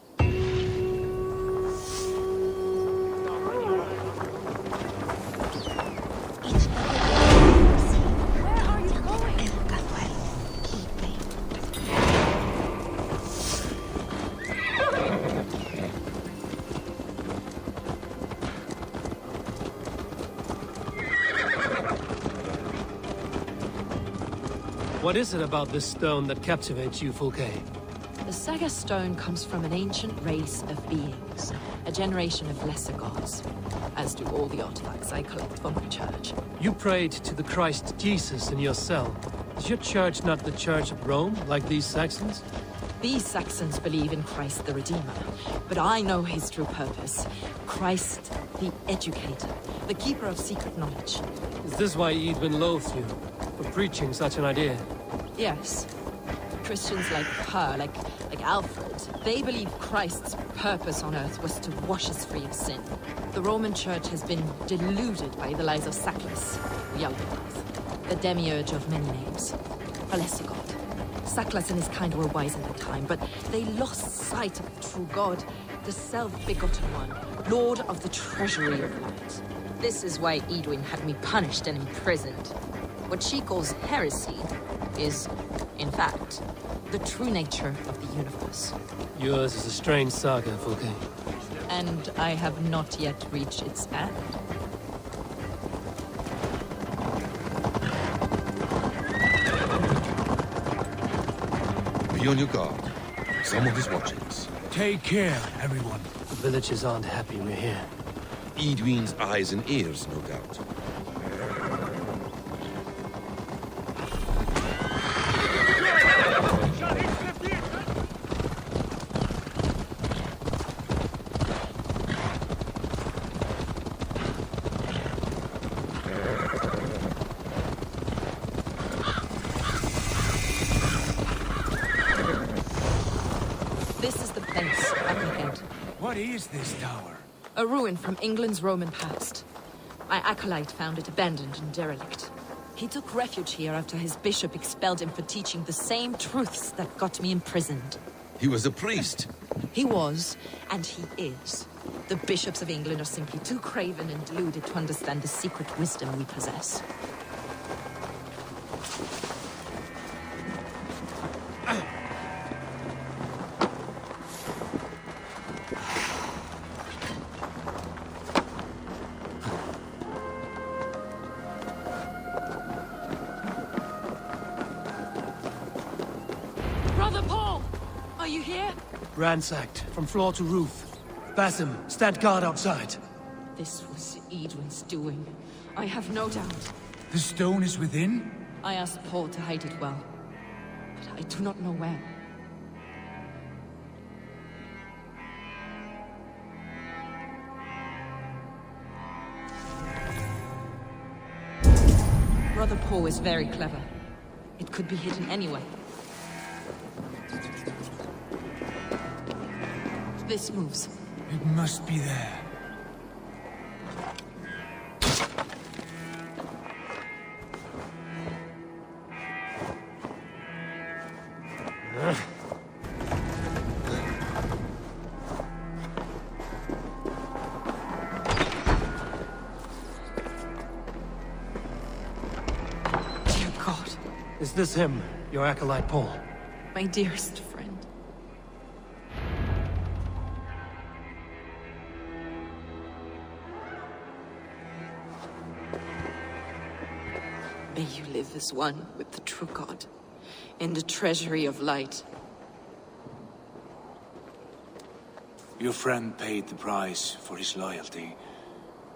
What is it about this stone that captivates you, Fulke? The Saga Stone comes from an ancient race of beings, a generation of lesser gods, as do all the artifacts I collect for my church. You prayed to the Christ Jesus in your cell. Is your church not the Church of Rome, like these Saxons? These Saxons believe in Christ the Redeemer, but I know his true purpose. Christ the Educator, the keeper of secret knowledge. Is this why Eidwin loathes you, for preaching such an idea? Yes. Christians like her, like Alfred, they believe Christ's purpose on earth was to wash us free of sin. The Roman Church has been deluded by the lies of Saklas, the demiurge of many names, a lesser god. Saklas and his kind were wise in their time, but they lost sight of the true God, the self-begotten one, Lord of the treasury of light. This is why Eidwin had me punished and imprisoned. What she calls heresy is, in fact, the true nature of the universe. Yours is a strange saga, Fulke. And I have not yet reached its end. Be on your guard. Someone is watching us. Take care, everyone. The villagers aren't happy we're here. Eidwin's eyes and ears, no doubt. What is this tower? A ruin from England's Roman past. My acolyte found it abandoned and derelict. He took refuge here after his bishop expelled him for teaching the same truths that got me imprisoned. He was a priest. He was, and he is. The bishops of England are simply too craven and deluded to understand the secret wisdom we possess. Brother Paul! Are you here? Ransacked, from floor to roof. Basim, stand guard outside. This was Edwin's doing. I have no doubt. The stone is within? I asked Paul to hide it well, but I do not know where. Brother Paul is very clever. It could be hidden anywhere. This moves. It must be there. Dear God. Is this him, your acolyte Paul? My dearest friend. May you live as one with the true God, in the treasury of light. Your friend paid the price for his loyalty.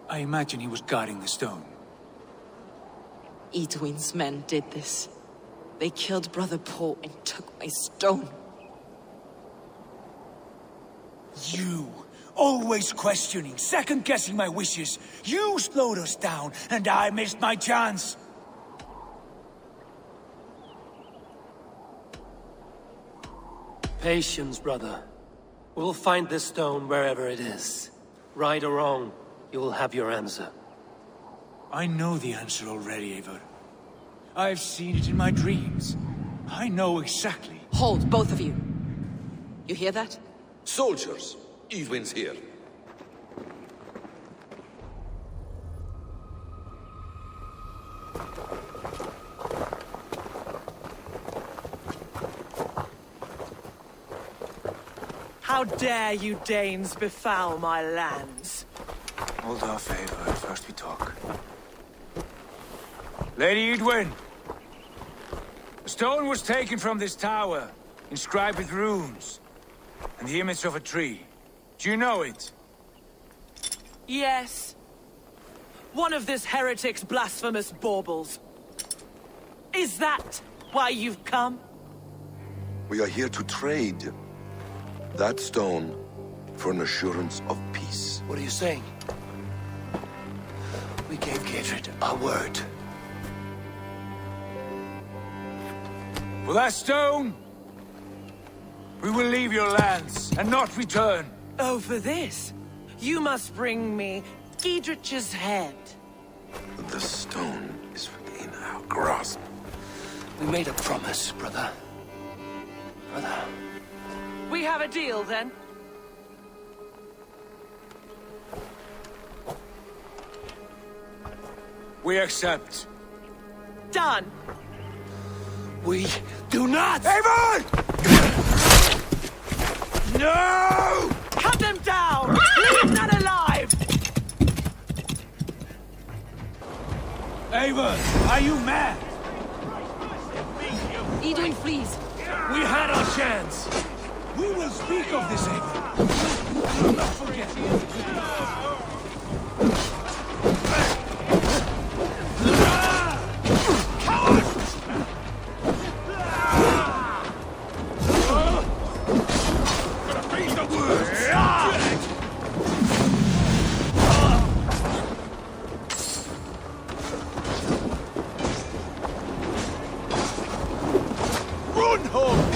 I imagine he was guarding the stone. Edwin's men did this. They killed Brother Paul and took my stone. You! Always questioning, second-guessing my wishes. You slowed us down, and I missed my chance. Patience, brother. We'll find this stone wherever it is. Right or wrong, you will have your answer. I know the answer already, Eivor. I've seen it in my dreams. I know exactly. Hold, both of you. You hear that? Soldiers, Edwin's here. How dare you Danes befoul my lands? Hold off, Eivor. First we talk. Lady Edwin! A stone was taken from this tower, inscribed with runes, and the image of a tree. Do you know it? Yes. One of this heretic's blasphemous baubles. Is that why you've come? We are here to trade that stone for an assurance of peace. What are you saying? We gave Gidrid our word. For that stone, we will leave your lands and not return. Oh, for this? You must bring me Gidrich's head. The stone is within our grasp. We made a promise, brother. Brother. We have a deal, then? We accept. Done. We do not! Eivor! No! Cut them down! Leave none alive! Eivor, are you mad? Edwin, please. We had our chance! We will speak of this, Eivor. Do not forget. Run home!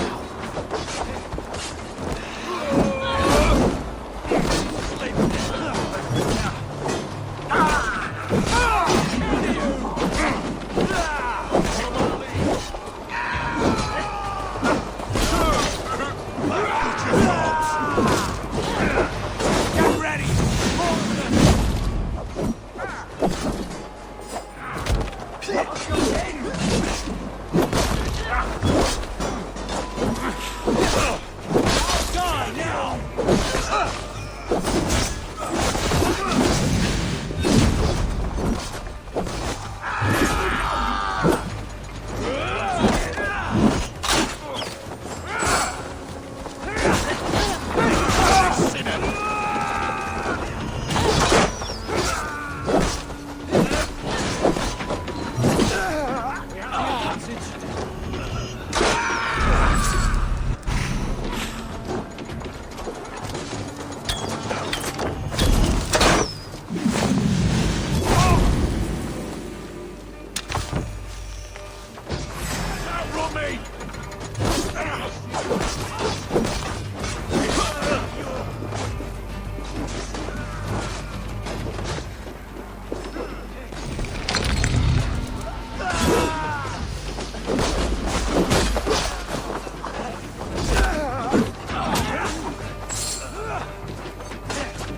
Help me!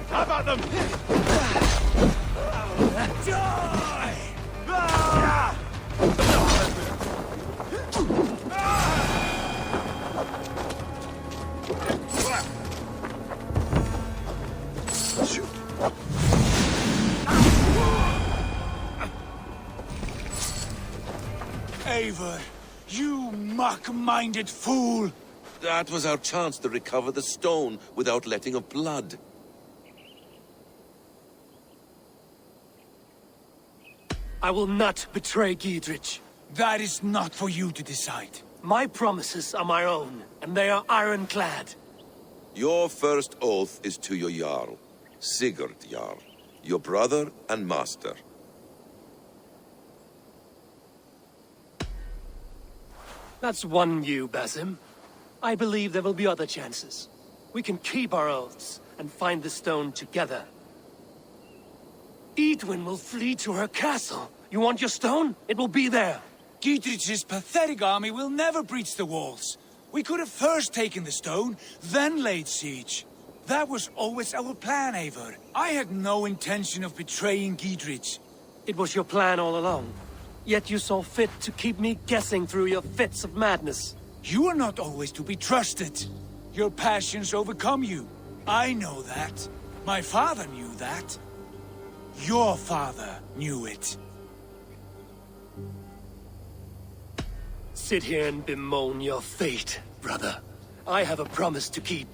How about them? Eivor, you mock-minded fool! That was our chance to recover the stone without letting of blood. I will not betray Giedrich. That is not for you to decide. My promises are my own, and they are ironclad. Your first oath is to your Jarl, Sigurd Jarl, your brother and master. That's one view, Basim. I believe there will be other chances. We can keep our oaths and find the stone together. Eidwin will flee to her castle. You want your stone? It will be there. Giedrich's pathetic army will never breach the walls. We could have first taken the stone, then laid siege. That was always our plan, Eivor. I had no intention of betraying Giedrich. It was your plan all along. Yet you saw fit to keep me guessing through your fits of madness. You are not always to be trusted. Your passions overcome you. I know that. My father knew that. Your father knew it. Sit here and bemoan your fate, brother. I have a promise to keep,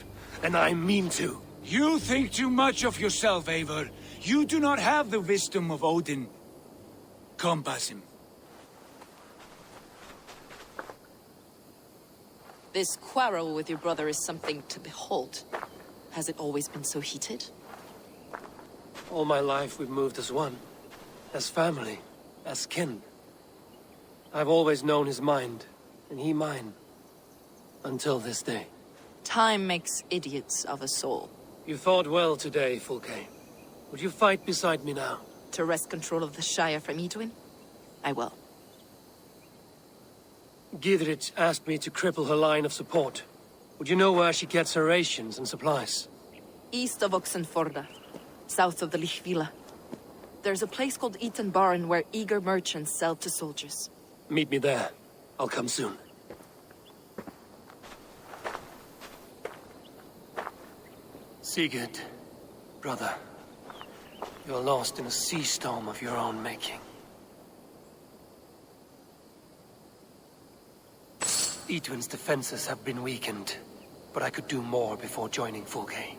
and I mean to. You think too much of yourself, Eivor. You do not have the wisdom of Odin. Come, Basim. This quarrel with your brother is something to behold. Has it always been so heated? All my life we've moved as one. As family. As kin. I've always known his mind, and he mine. Until this day. Time makes idiots of us all. You fought well today, Fulke. Would you fight beside me now? To wrest control of the Shire from Eidwin? I will. Giedrich asked me to cripple her line of support. Would you know where she gets her rations and supplies? East of OXENEFORDA, south of the Lichvila. There's a place called Eaton Barn where eager merchants sell to soldiers. Meet me there. I'll come soon. Sigurd, brother. You're lost in a sea storm of your own making. Eidwin's defenses have been weakened, but I could do more before joining Fulke.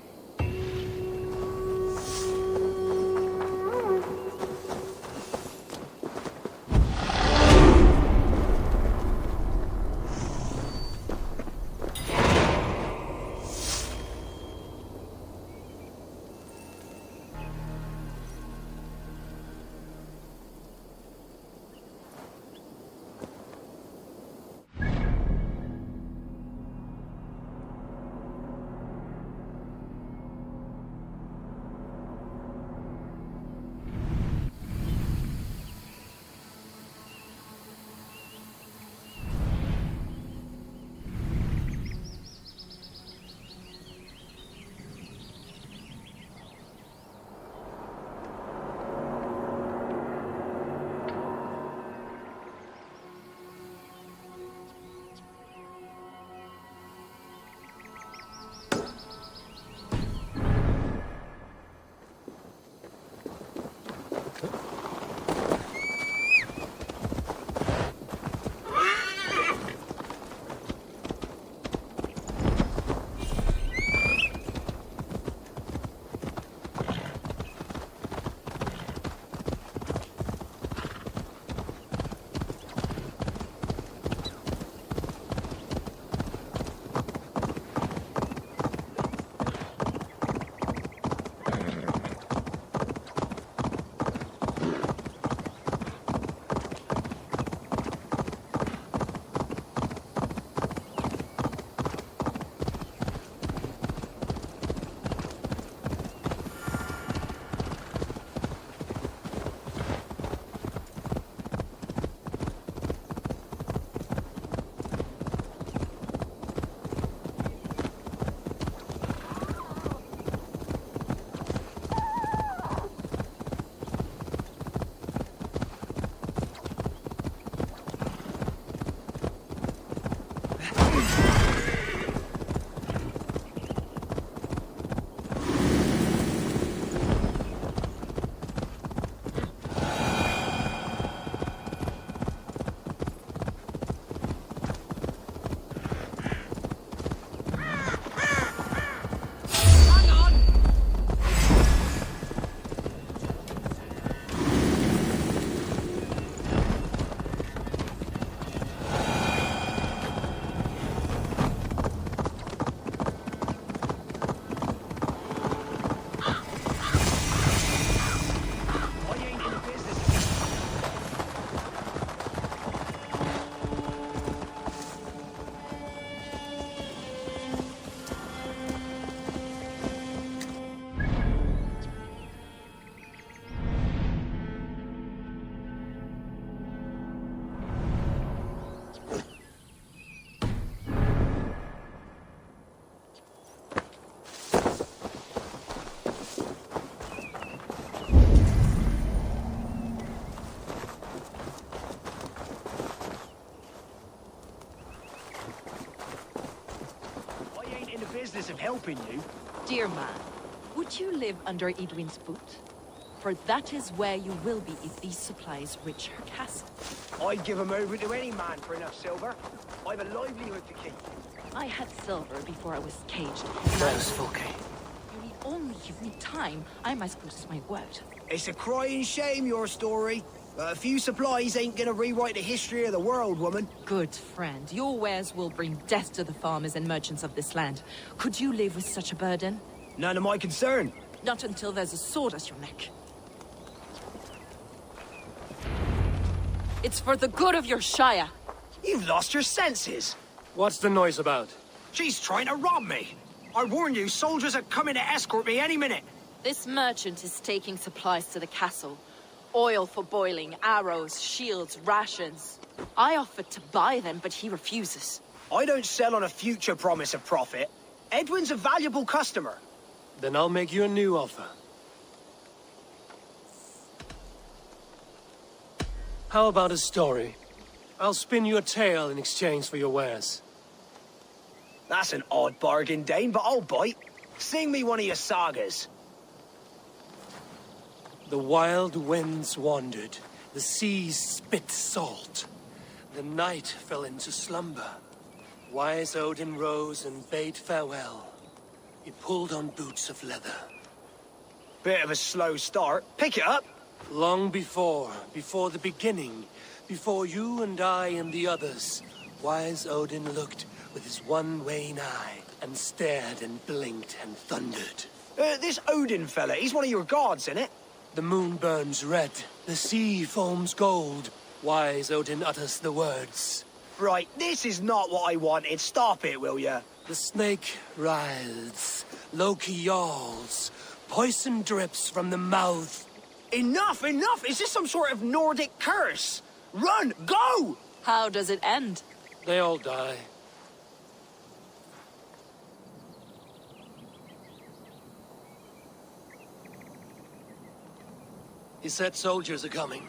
business of helping you. Dear man, would you live under Eidwin's boot? For that is where you will be if these supplies reach her castle. I'd give 'em over to any man for enough silver. I've a livelihood to keep. I had silver before I was caged. There's Folke. You need only give me time. I'm as good as my word. It's a crying shame, your story. But a few supplies ain't gonna rewrite the history of the world, woman. Good friend, your wares will bring death to the farmers and merchants of this land. Could you live with such a burden? None of my concern. Not until there's a sword at your neck. It's for the good of your shire. You've lost your senses. What's the noise about? She's trying to rob me. I warned you, soldiers are coming to escort me any minute. This merchant is taking supplies to the castle. Oil for boiling, arrows, shields, rations. I offered to buy them, but he refuses. I don't sell on a future promise of profit. Edwin's a valuable customer. Then I'll make you a new offer. How about a story? I'll spin you a tale in exchange for your wares. That's an odd bargain, Dane, but I'll bite. Sing me one of your sagas. The wild winds wandered, the seas spit salt. The night fell into slumber. Wise Odin rose and bade farewell. He pulled on boots of leather. Bit of a slow start. Pick it up. Long before the beginning, before you and I and the others, Wise Odin looked with his one wan eye and stared and blinked and thundered. This Odin fella, he's one of your gods, isn't it? The moon burns red, the sea foams gold. Wise Odin utters the words. Right, this is not what I wanted. Stop it, will ya? The snake writhes, Loki yawls, poison drips from the mouth. Enough, enough! Is this some sort of Nordic curse? Run! Go! How does it end? They all die. He said soldiers are coming.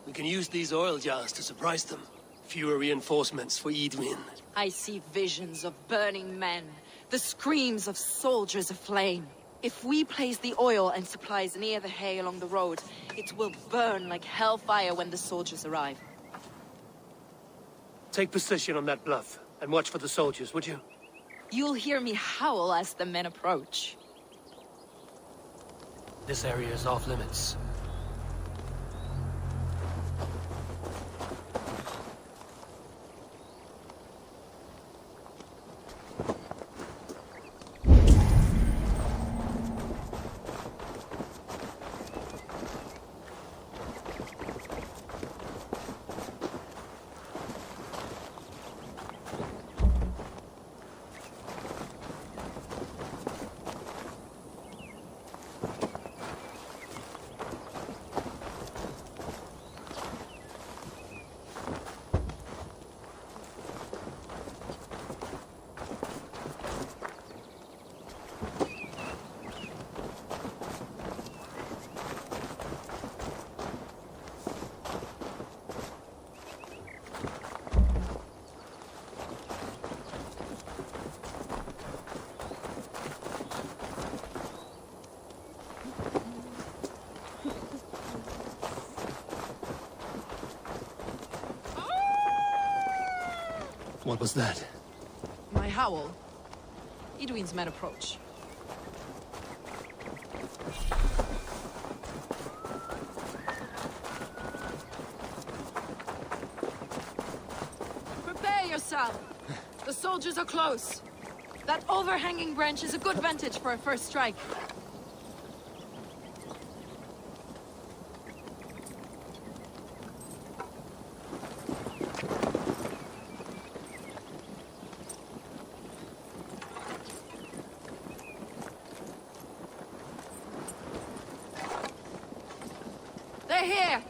We can use these oil jars to surprise them. Fewer reinforcements for Eidwin. I see visions of burning men, the screams of soldiers aflame. If we place the oil and supplies near the hay along the road, it will burn like hellfire when the soldiers arrive. Take position on that bluff, and watch for the soldiers, would you? You'll hear me howl as the men approach. This area is off limits. What was that? My howl. Eidwin's men approach. Prepare yourself! The soldiers are close. That overhanging branch is a good vantage for a first strike. They're here!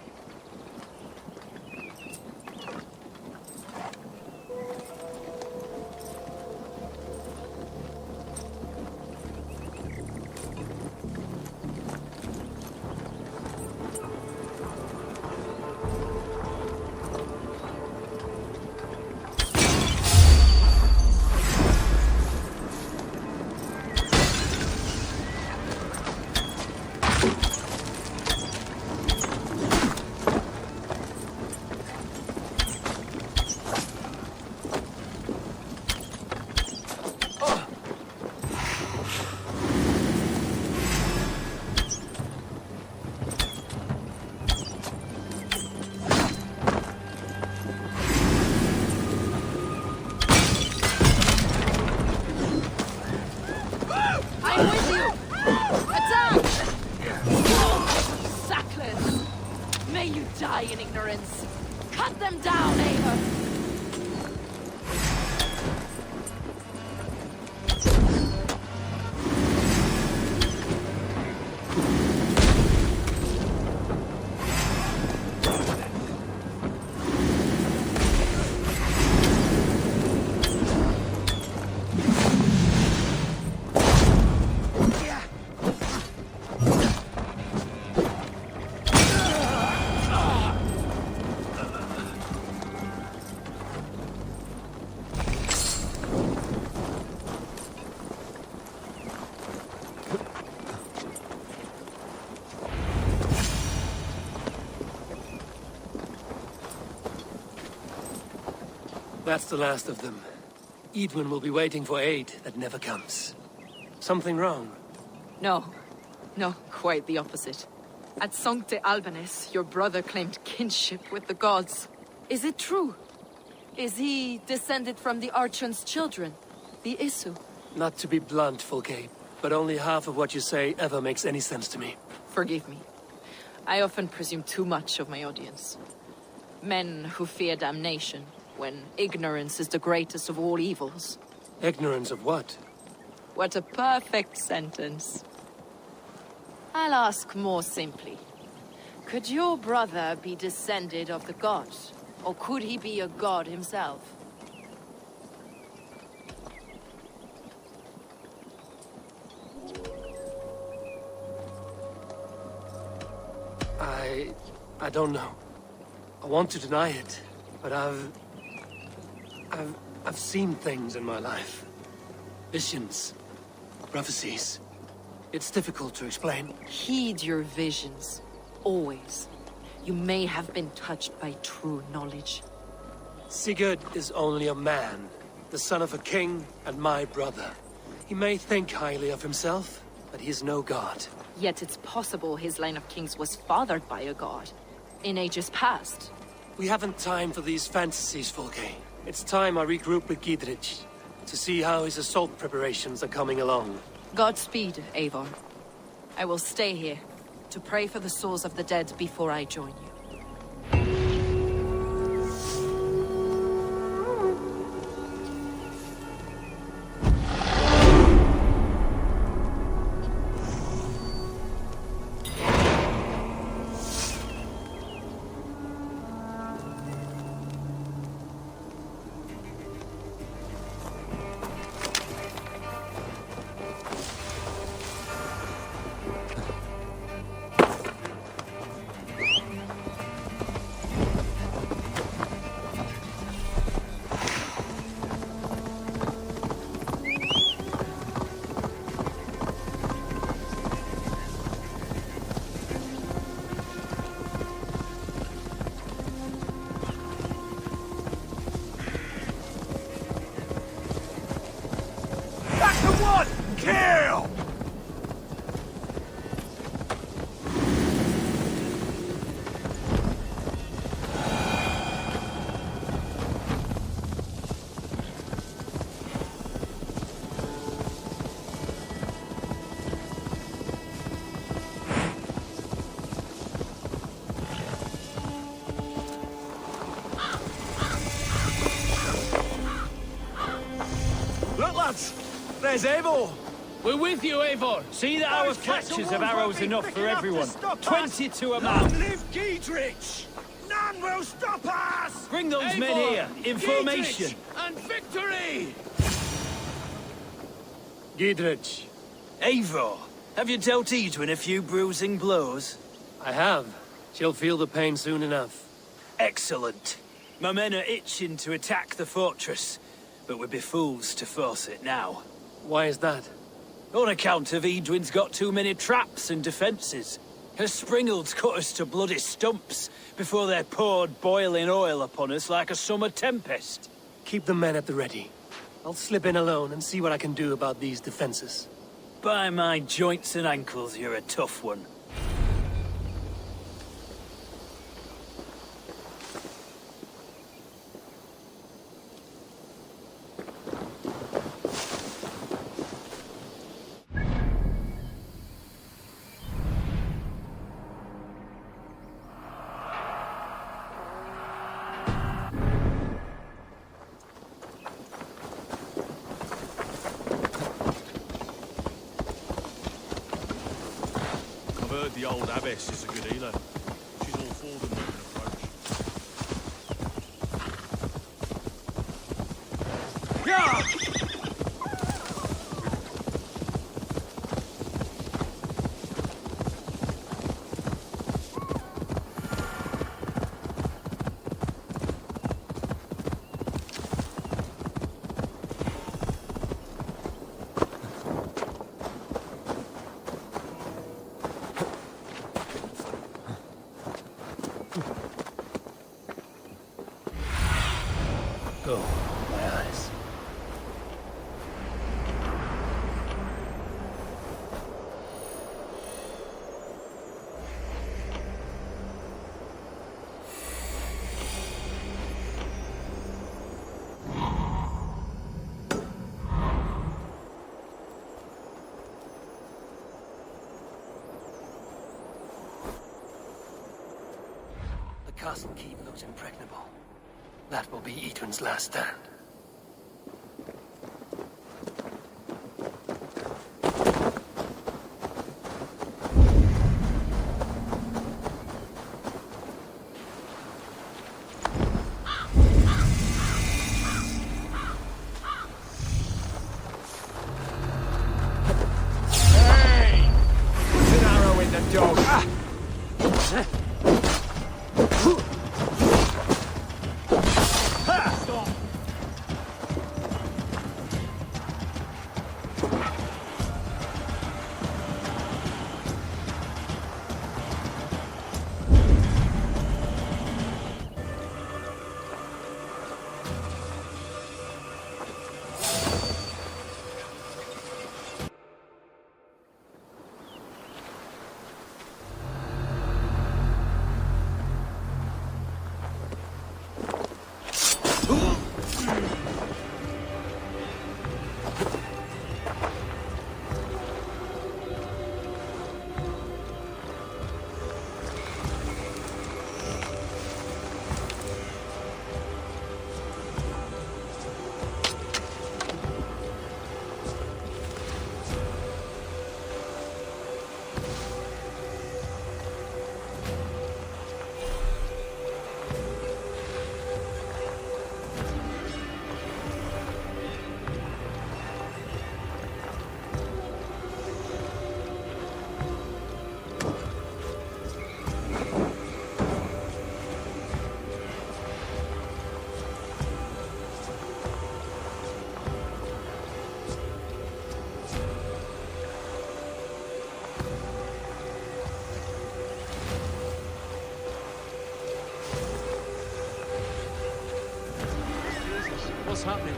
That's the last of them. Eidwin will be waiting for aid that never comes. Something wrong? No. No, quite the opposite. At Sancte Albanus, your brother claimed kinship with the gods. Is it true? Is he descended from the Archon's children, the Isu? Not to be blunt, Fulke, but only half of what you say ever makes any sense to me. Forgive me. I often presume too much of my audience. Men who fear damnation, when ignorance is the greatest of all evils. Ignorance of what? What a perfect sentence. I'll ask more simply. Could your brother be descended of the gods? Or could he be a god himself? I don't know. I want to deny it, but I've seen things in my life. Visions, prophecies. It's difficult to explain. Heed your visions. Always. You may have been touched by true knowledge. Sigurd is only a man, the son of a king and my brother. He may think highly of himself, but he is no god. Yet it's possible his line of kings was fathered by a god. In ages past. We haven't time for these fantasies, Fulke. It's time I regroup with Giedrich, to see how his assault preparations are coming along. Godspeed, Eivor. I will stay here, to pray for the souls of the dead before I join you. Kill! Look, lads! There's Eivor! We're with you, Eivor. See that our catches of arrows enough for everyone. 20 to a man. Long live Giedrich! None will stop us! Bring those Eivor, men here, in formation. Giedrich, and victory! Giedrich. Eivor, have you dealt Eidwin a few bruising blows? I have. She'll feel the pain soon enough. Excellent. My men are itching to attack the fortress, but we'd be fools to force it now. Why is that? On account of Eidwin's got too many traps and defences. Her springalds cut us to bloody stumps before they poured boiling oil upon us like a summer tempest. Keep the men at the ready. I'll slip in alone and see what I can do about these defenses. By my joints and ankles, you're a tough one. The old abbess is a good healer. She's all for them when approach. Yeah! castle keep looks impregnable. That will be Idun's last stand. What's happening?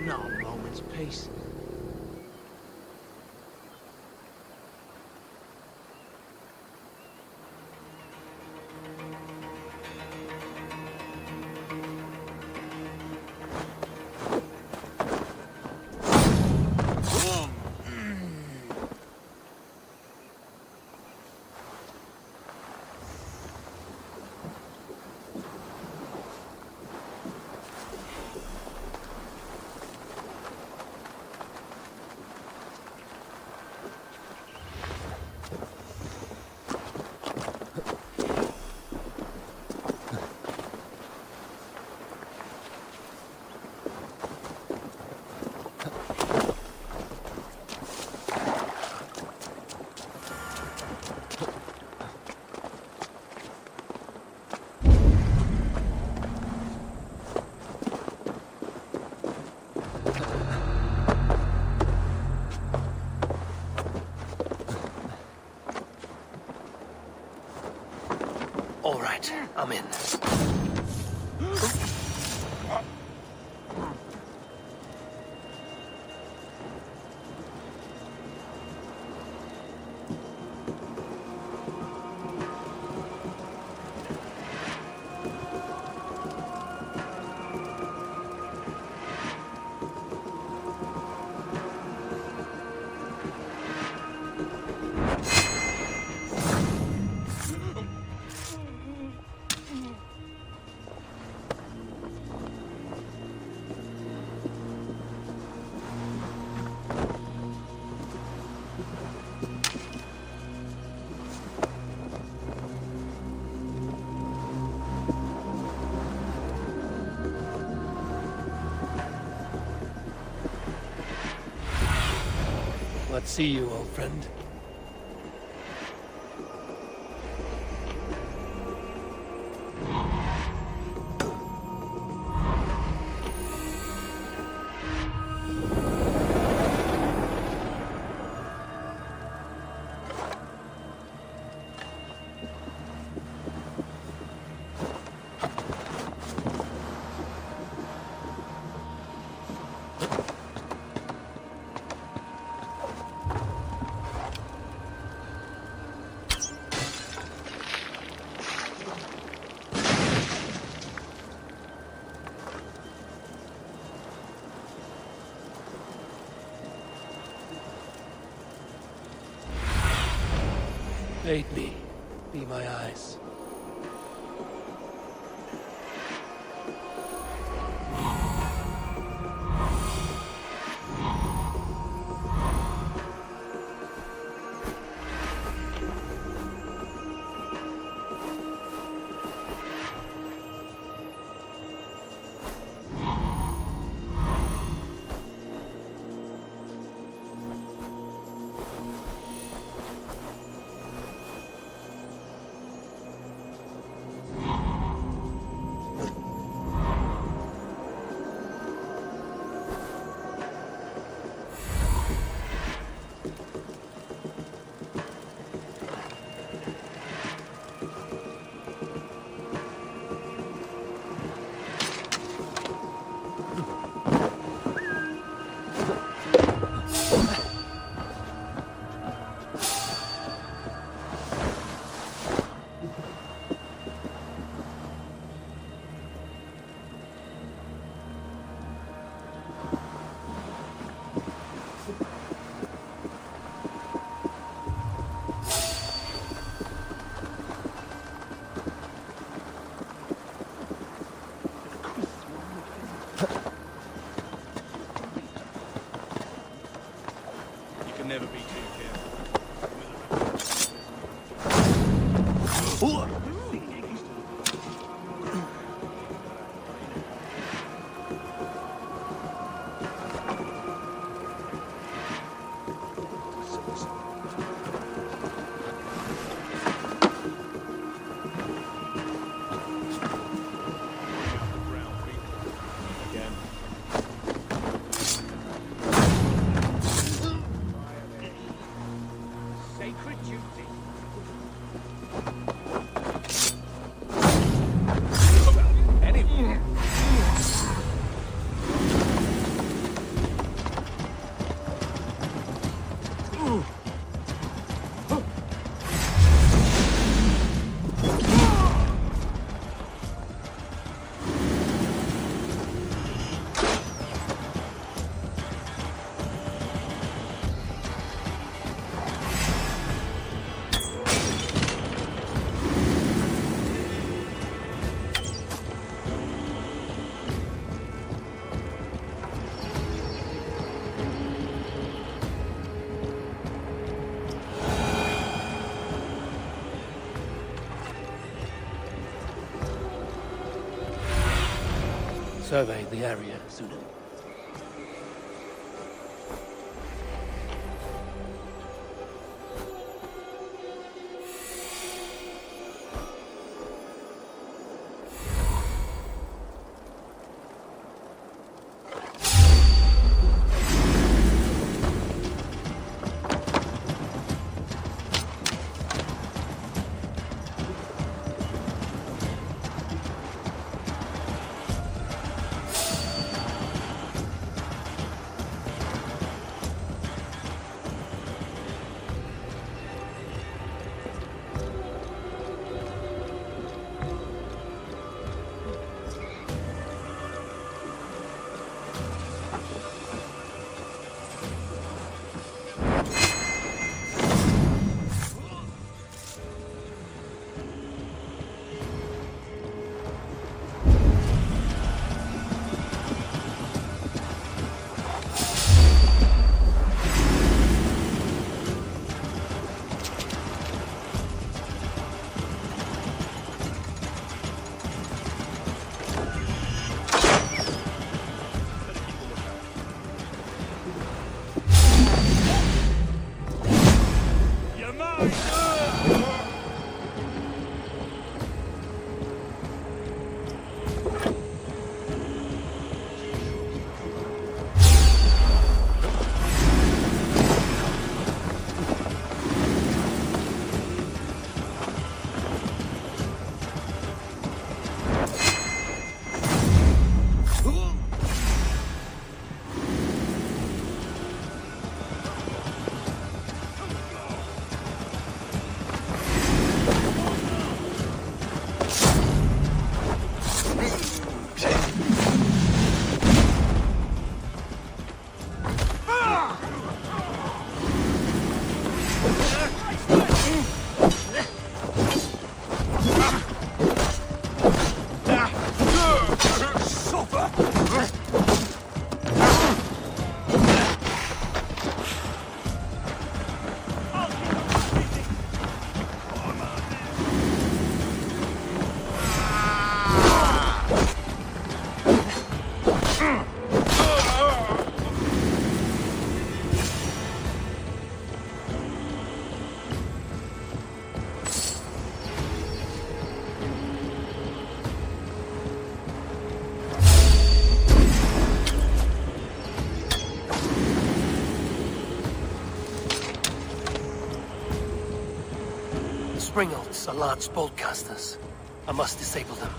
Not a moment's peace. All right, I'm in. Let's see you, old friend. Aid me. Be my eyes. Never be too careful. Survey the area soon. springles are large boltcasters. I must disable them.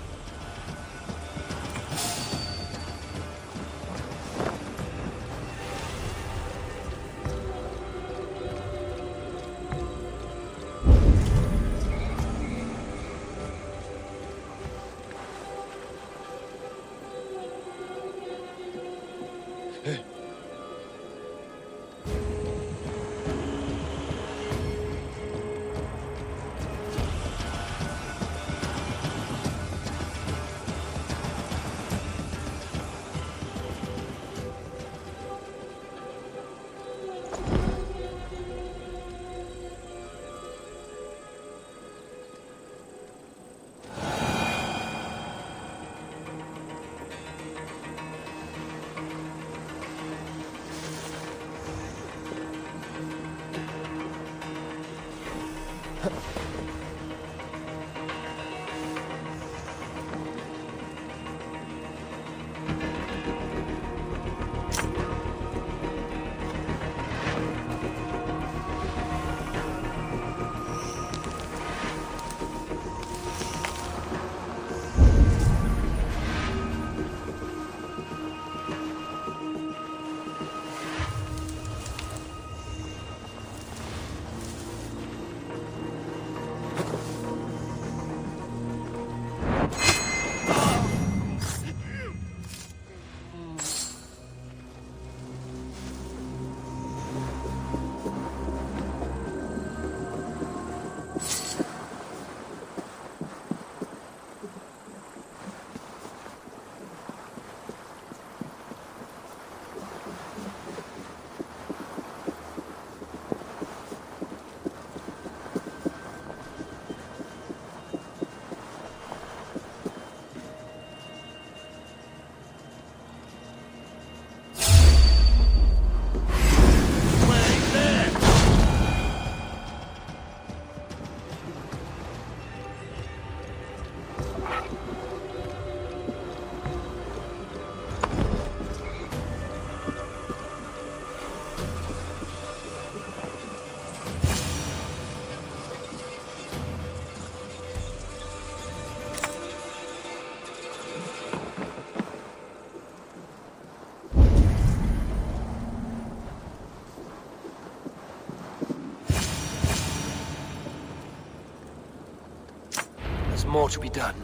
More to be done,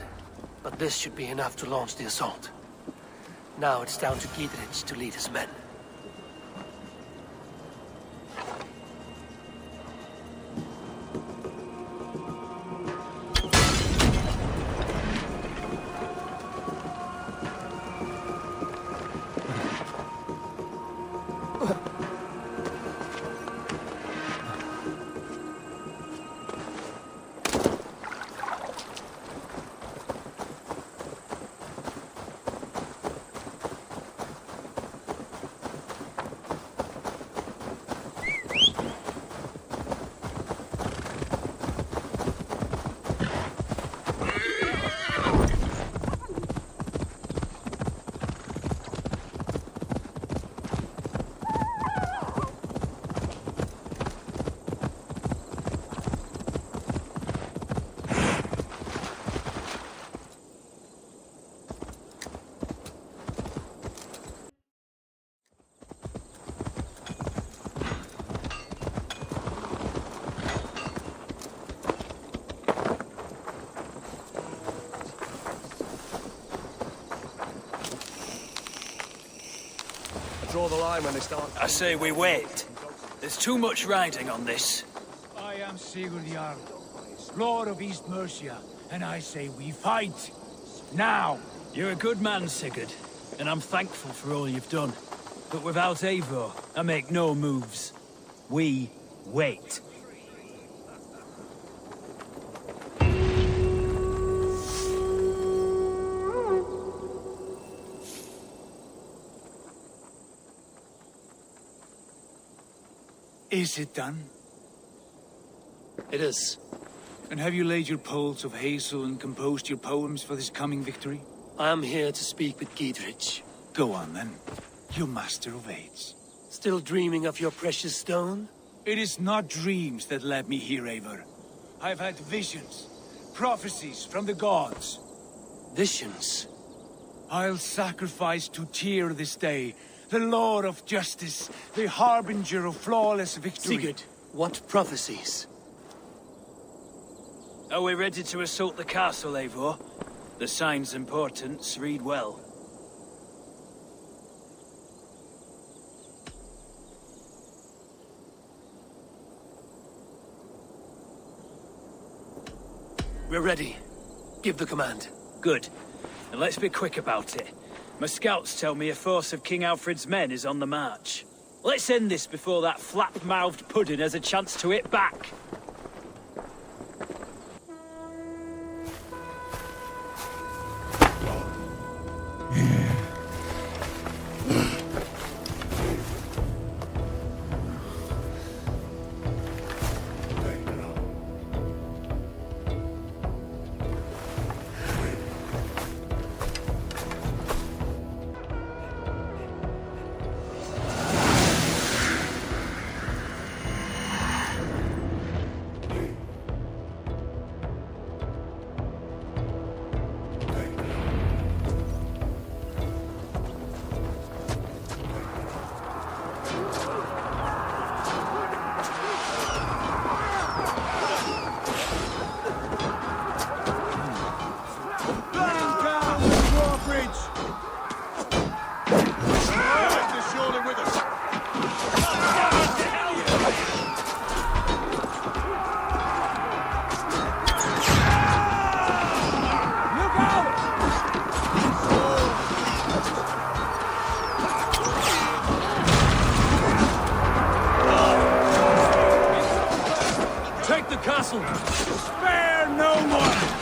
but this should be enough to launch the assault. Now it's down to Giedrich to lead his men. Draw the line when they start. I say we wait. There's too much riding on this. I am Sigurd Jarl, Lord of East Mercia, and I say we fight. Now! You're a good man, Sigurd, and I'm thankful for all you've done. But without Eivor, I make no moves. We wait. Is it done? It is. And have you laid your poles of hazel and composed your poems for this coming victory? I am here to speak with Giedrich. Go on then, you master of aids. Still dreaming of your precious stone? It is not dreams that led me here, Eivor. I've had visions, prophecies from the gods. Visions? I'll sacrifice to Tyr this day, the Lord of Justice, the harbinger of flawless victory. Sigurd, what prophecies? Are we ready to assault the castle, Eivor? The signs and portents read well. We're ready. Give the command. Good. And let's be quick about it. My scouts tell me a force of King Alfred's men is on the march. Let's end this before that flap-mouthed pudding has a chance to hit back. Spare no one!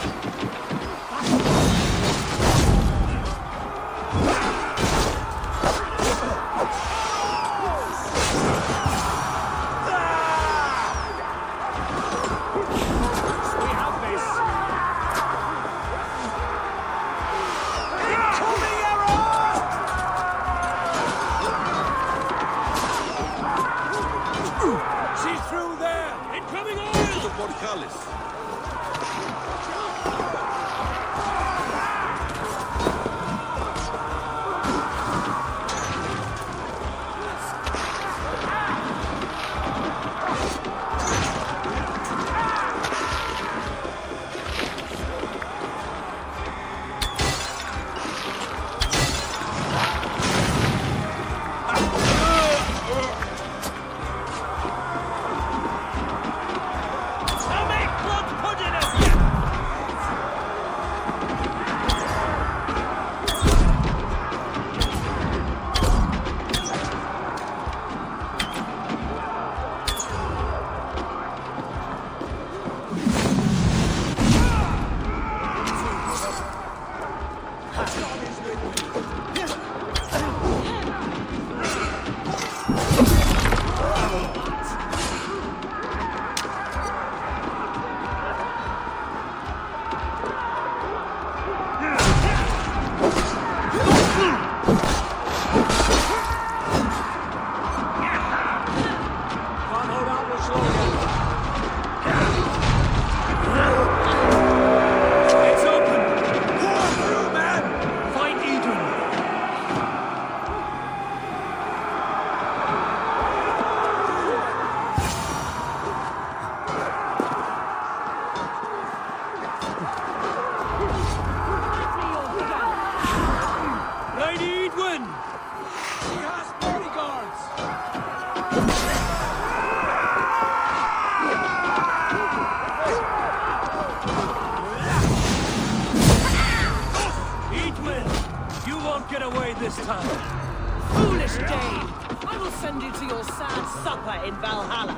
Foolish Dane! I will send you to your sad supper in Valhalla.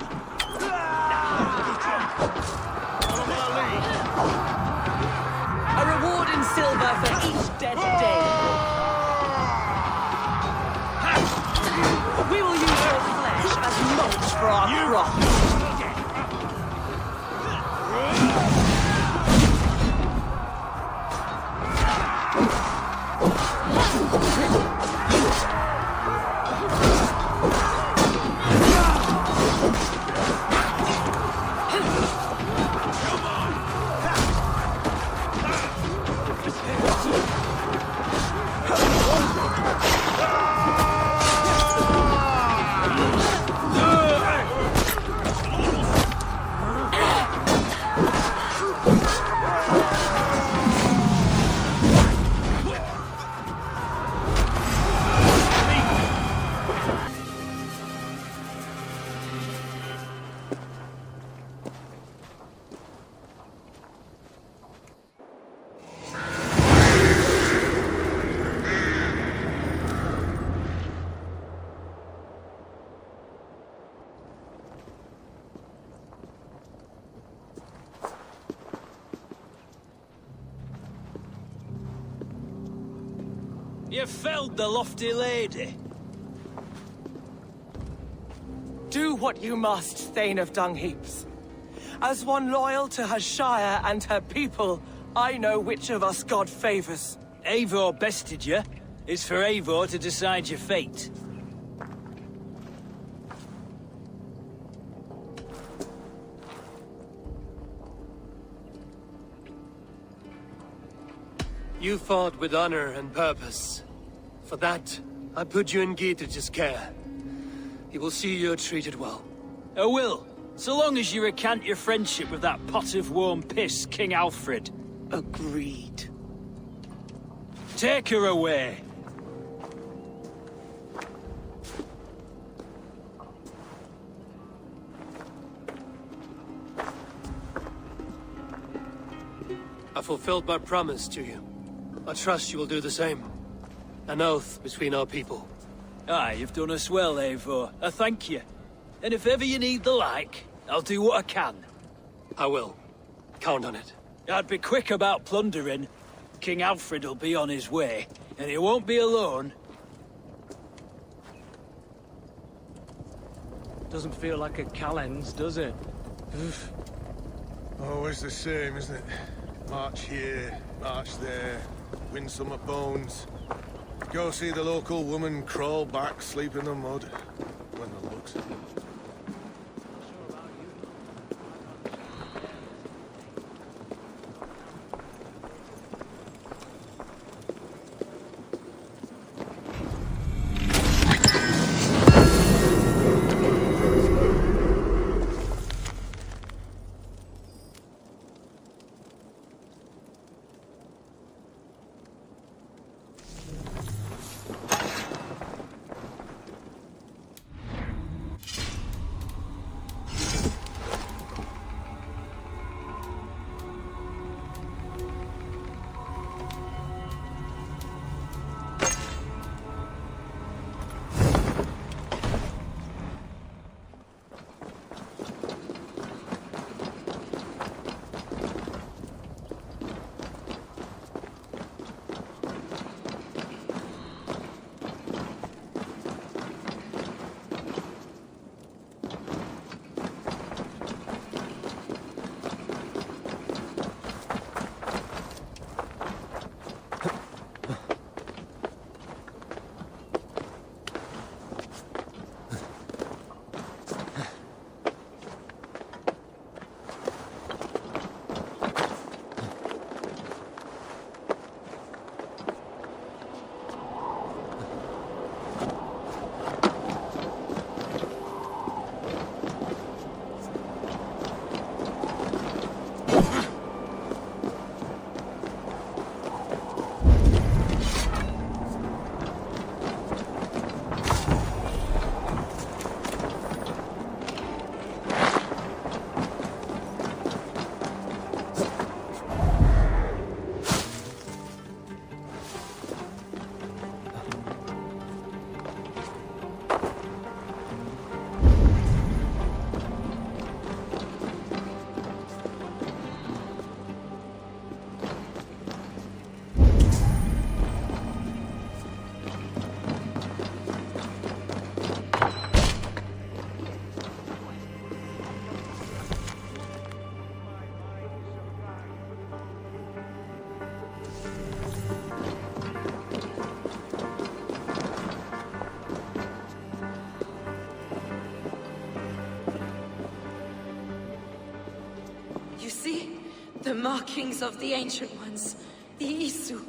A reward in silver for each dead Dane. We will use your flesh as mulch for our crops. You felled the lofty lady. Do what you must, Thane of Dungheaps. As one loyal to her shire and her people, I know which of us God favors. Eivor bested you. It's for Eivor to decide your fate. You fought with honor and purpose. For that, I put you in Giedrich's care. He will see you're treated well. I will, so long as you recant your friendship with that pot of warm piss, King Alfred. Agreed. Take her away. I fulfilled my promise to you. I trust you will do the same. An oath between our people. Aye, you've done us well, Eivor. I thank you. And if ever you need the like, I'll do what I can. I will. Count on it. I'd be quick about plundering. King Alfred will be on his way, and he won't be alone. Doesn't feel like a Calends, does it? Always the same, isn't it? March here, march there, win some at bones. Go see the local woman crawl back, sleep in the mud. When the luck's in. The markings of the Ancient Ones. The Isu.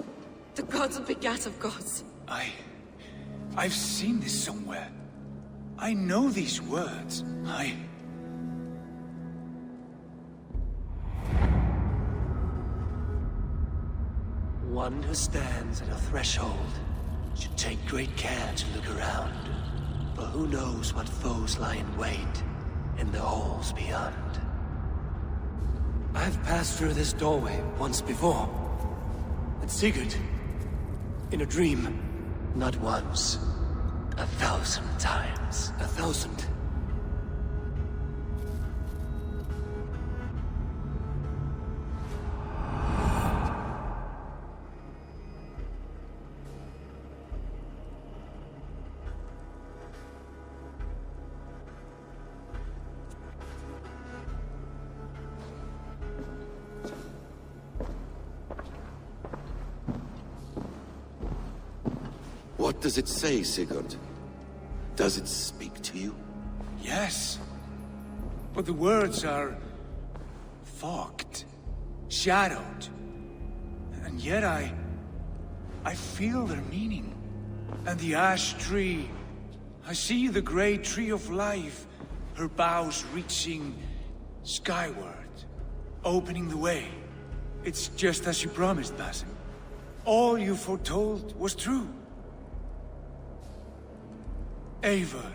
The gods begat of gods. I've seen this somewhere. I know these words. One who stands at a threshold should take great care to look around. For who knows what foes lie in wait in the halls beyond. I've passed through this doorway once before. At Sigurd. In a dream. Not once. 1,000 times. 1,000. What does it say, Sigurd? Does it speak to you? Yes. But the words are fogged, shadowed. And yet I feel their meaning. And the ash tree, I see the great tree of life, her boughs reaching skyward, opening the way. It's just as you promised, Basim. All you foretold was true. Eivor,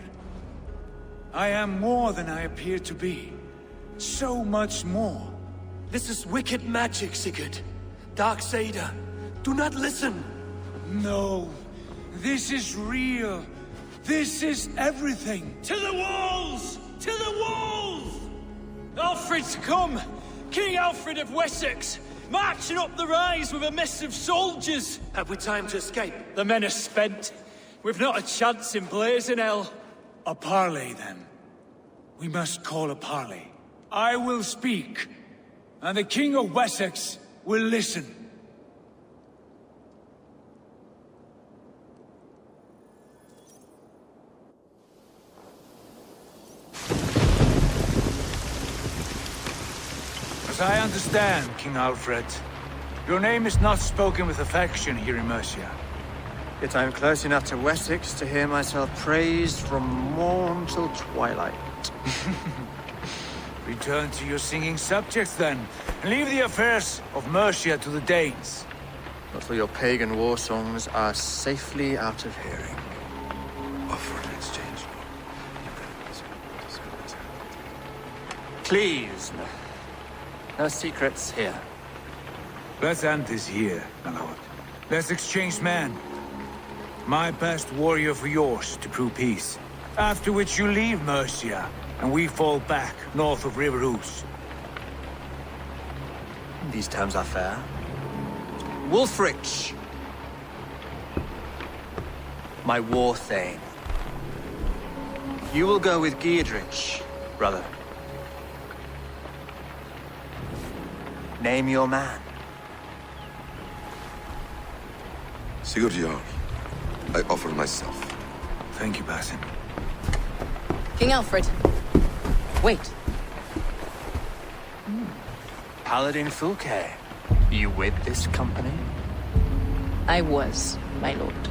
I am more than I appear to be. So much more. This is wicked magic, Sigurd. Darksader, do not listen. No, this is real. This is everything. To the walls! To the walls! Alfred's come! King Alfred of Wessex! Marching up the rise with a mess of soldiers! Have we time to escape? The men are spent. We've not a chance in blazing hell. A parley, then. We must call a parley. I will speak, and the King of Wessex will listen. As I understand, King Alfred, your name is not spoken with affection here in Mercia. Yet I am close enough to Wessex to hear myself praised from morn till twilight. Return to your singing subjects, then, and leave the affairs of Mercia to the Danes. But for your pagan war songs are safely out of hearing. Offer an exchange. Please, no secrets here. Let's end this here, my lord. Let's exchange men. My best warrior for yours to prove peace. After which you leave Mercia, and we fall back north of River Ouse. These terms are fair. Wulfrich, my war thane. You will go with Giedrich, brother. Name your man. Sigurd Jarl, I offer myself. Thank you, Basim. King Alfred. Wait. Paladin Fulke, you with this company? I was, my lord.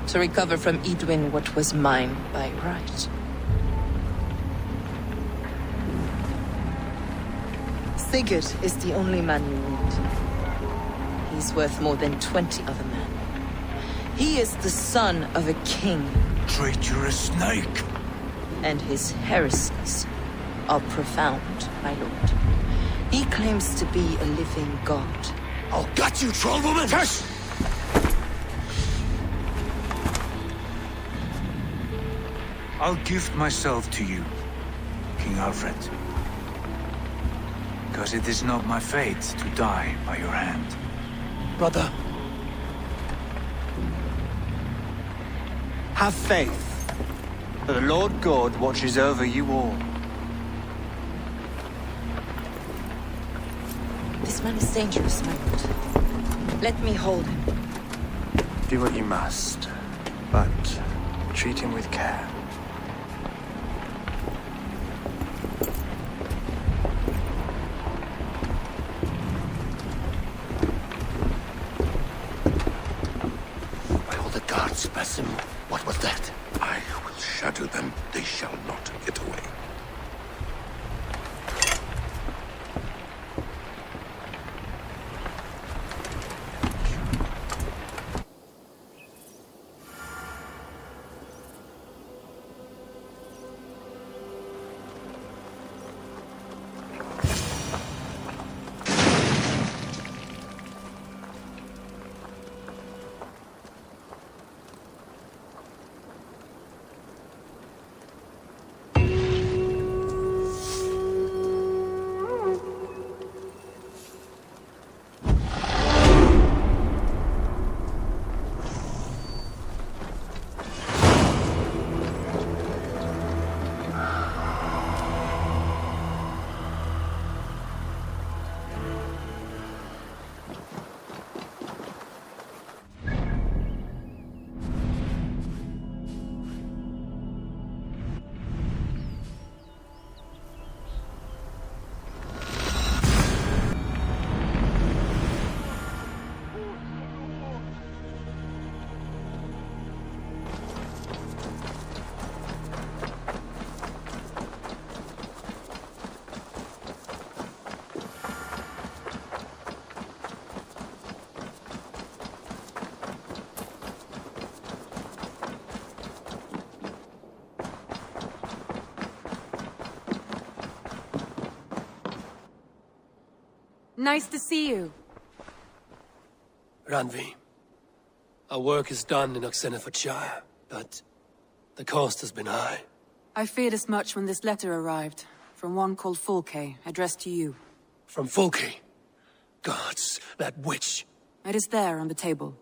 To recover from Edwin what was mine by right. Sigurd is the only man you need. He's worth more than 20 other men. He is the son of a king. Traitorous snake! And his heresies are profound, my lord. He claims to be a living god. I'll gut you, troll woman! Tush! I'll gift myself to you, King Alfred. Because it is not my fate to die by your hand. Brother. Have faith. The Lord God watches over you all. This man is dangerous, my lord. Let me hold him. Do what you must, but treat him with care. By all the gods, Basim, what was that? I will shatter them. They shall not get away. Nice to see you. Randvi, our work is done in OXENEFORDSCIRE, but the cost has been high. I feared as much when this letter arrived, from one called Fulke, addressed to you. From Fulke? Gods, that witch! It is there on the table.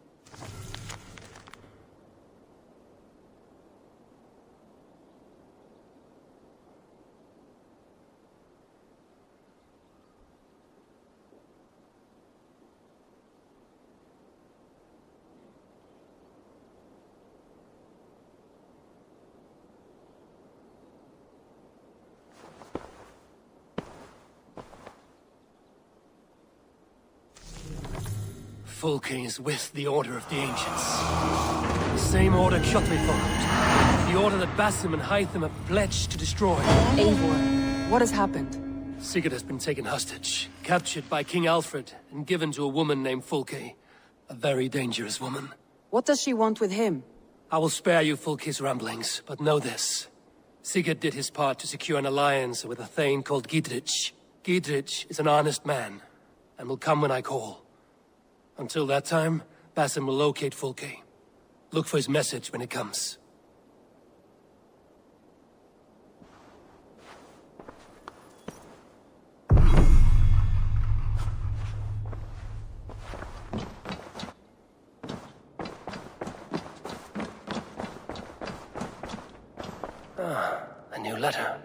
Fulke is with the Order of the Ancients. The same order Kjotve followed. The order that Basim and Hytham have pledged to destroy. Eivor, what has happened? Sigurd has been taken hostage, captured by King Alfred, and given to a woman named Fulke. A very dangerous woman. What does she want with him? I will spare you Fulke's ramblings, but know this. Sigurd did his part to secure an alliance with a thane called Gidrich. Gidrich is an honest man, and will come when I call. Until that time, Basim will locate Fulke. Look for his message when it comes. Ah, a new letter.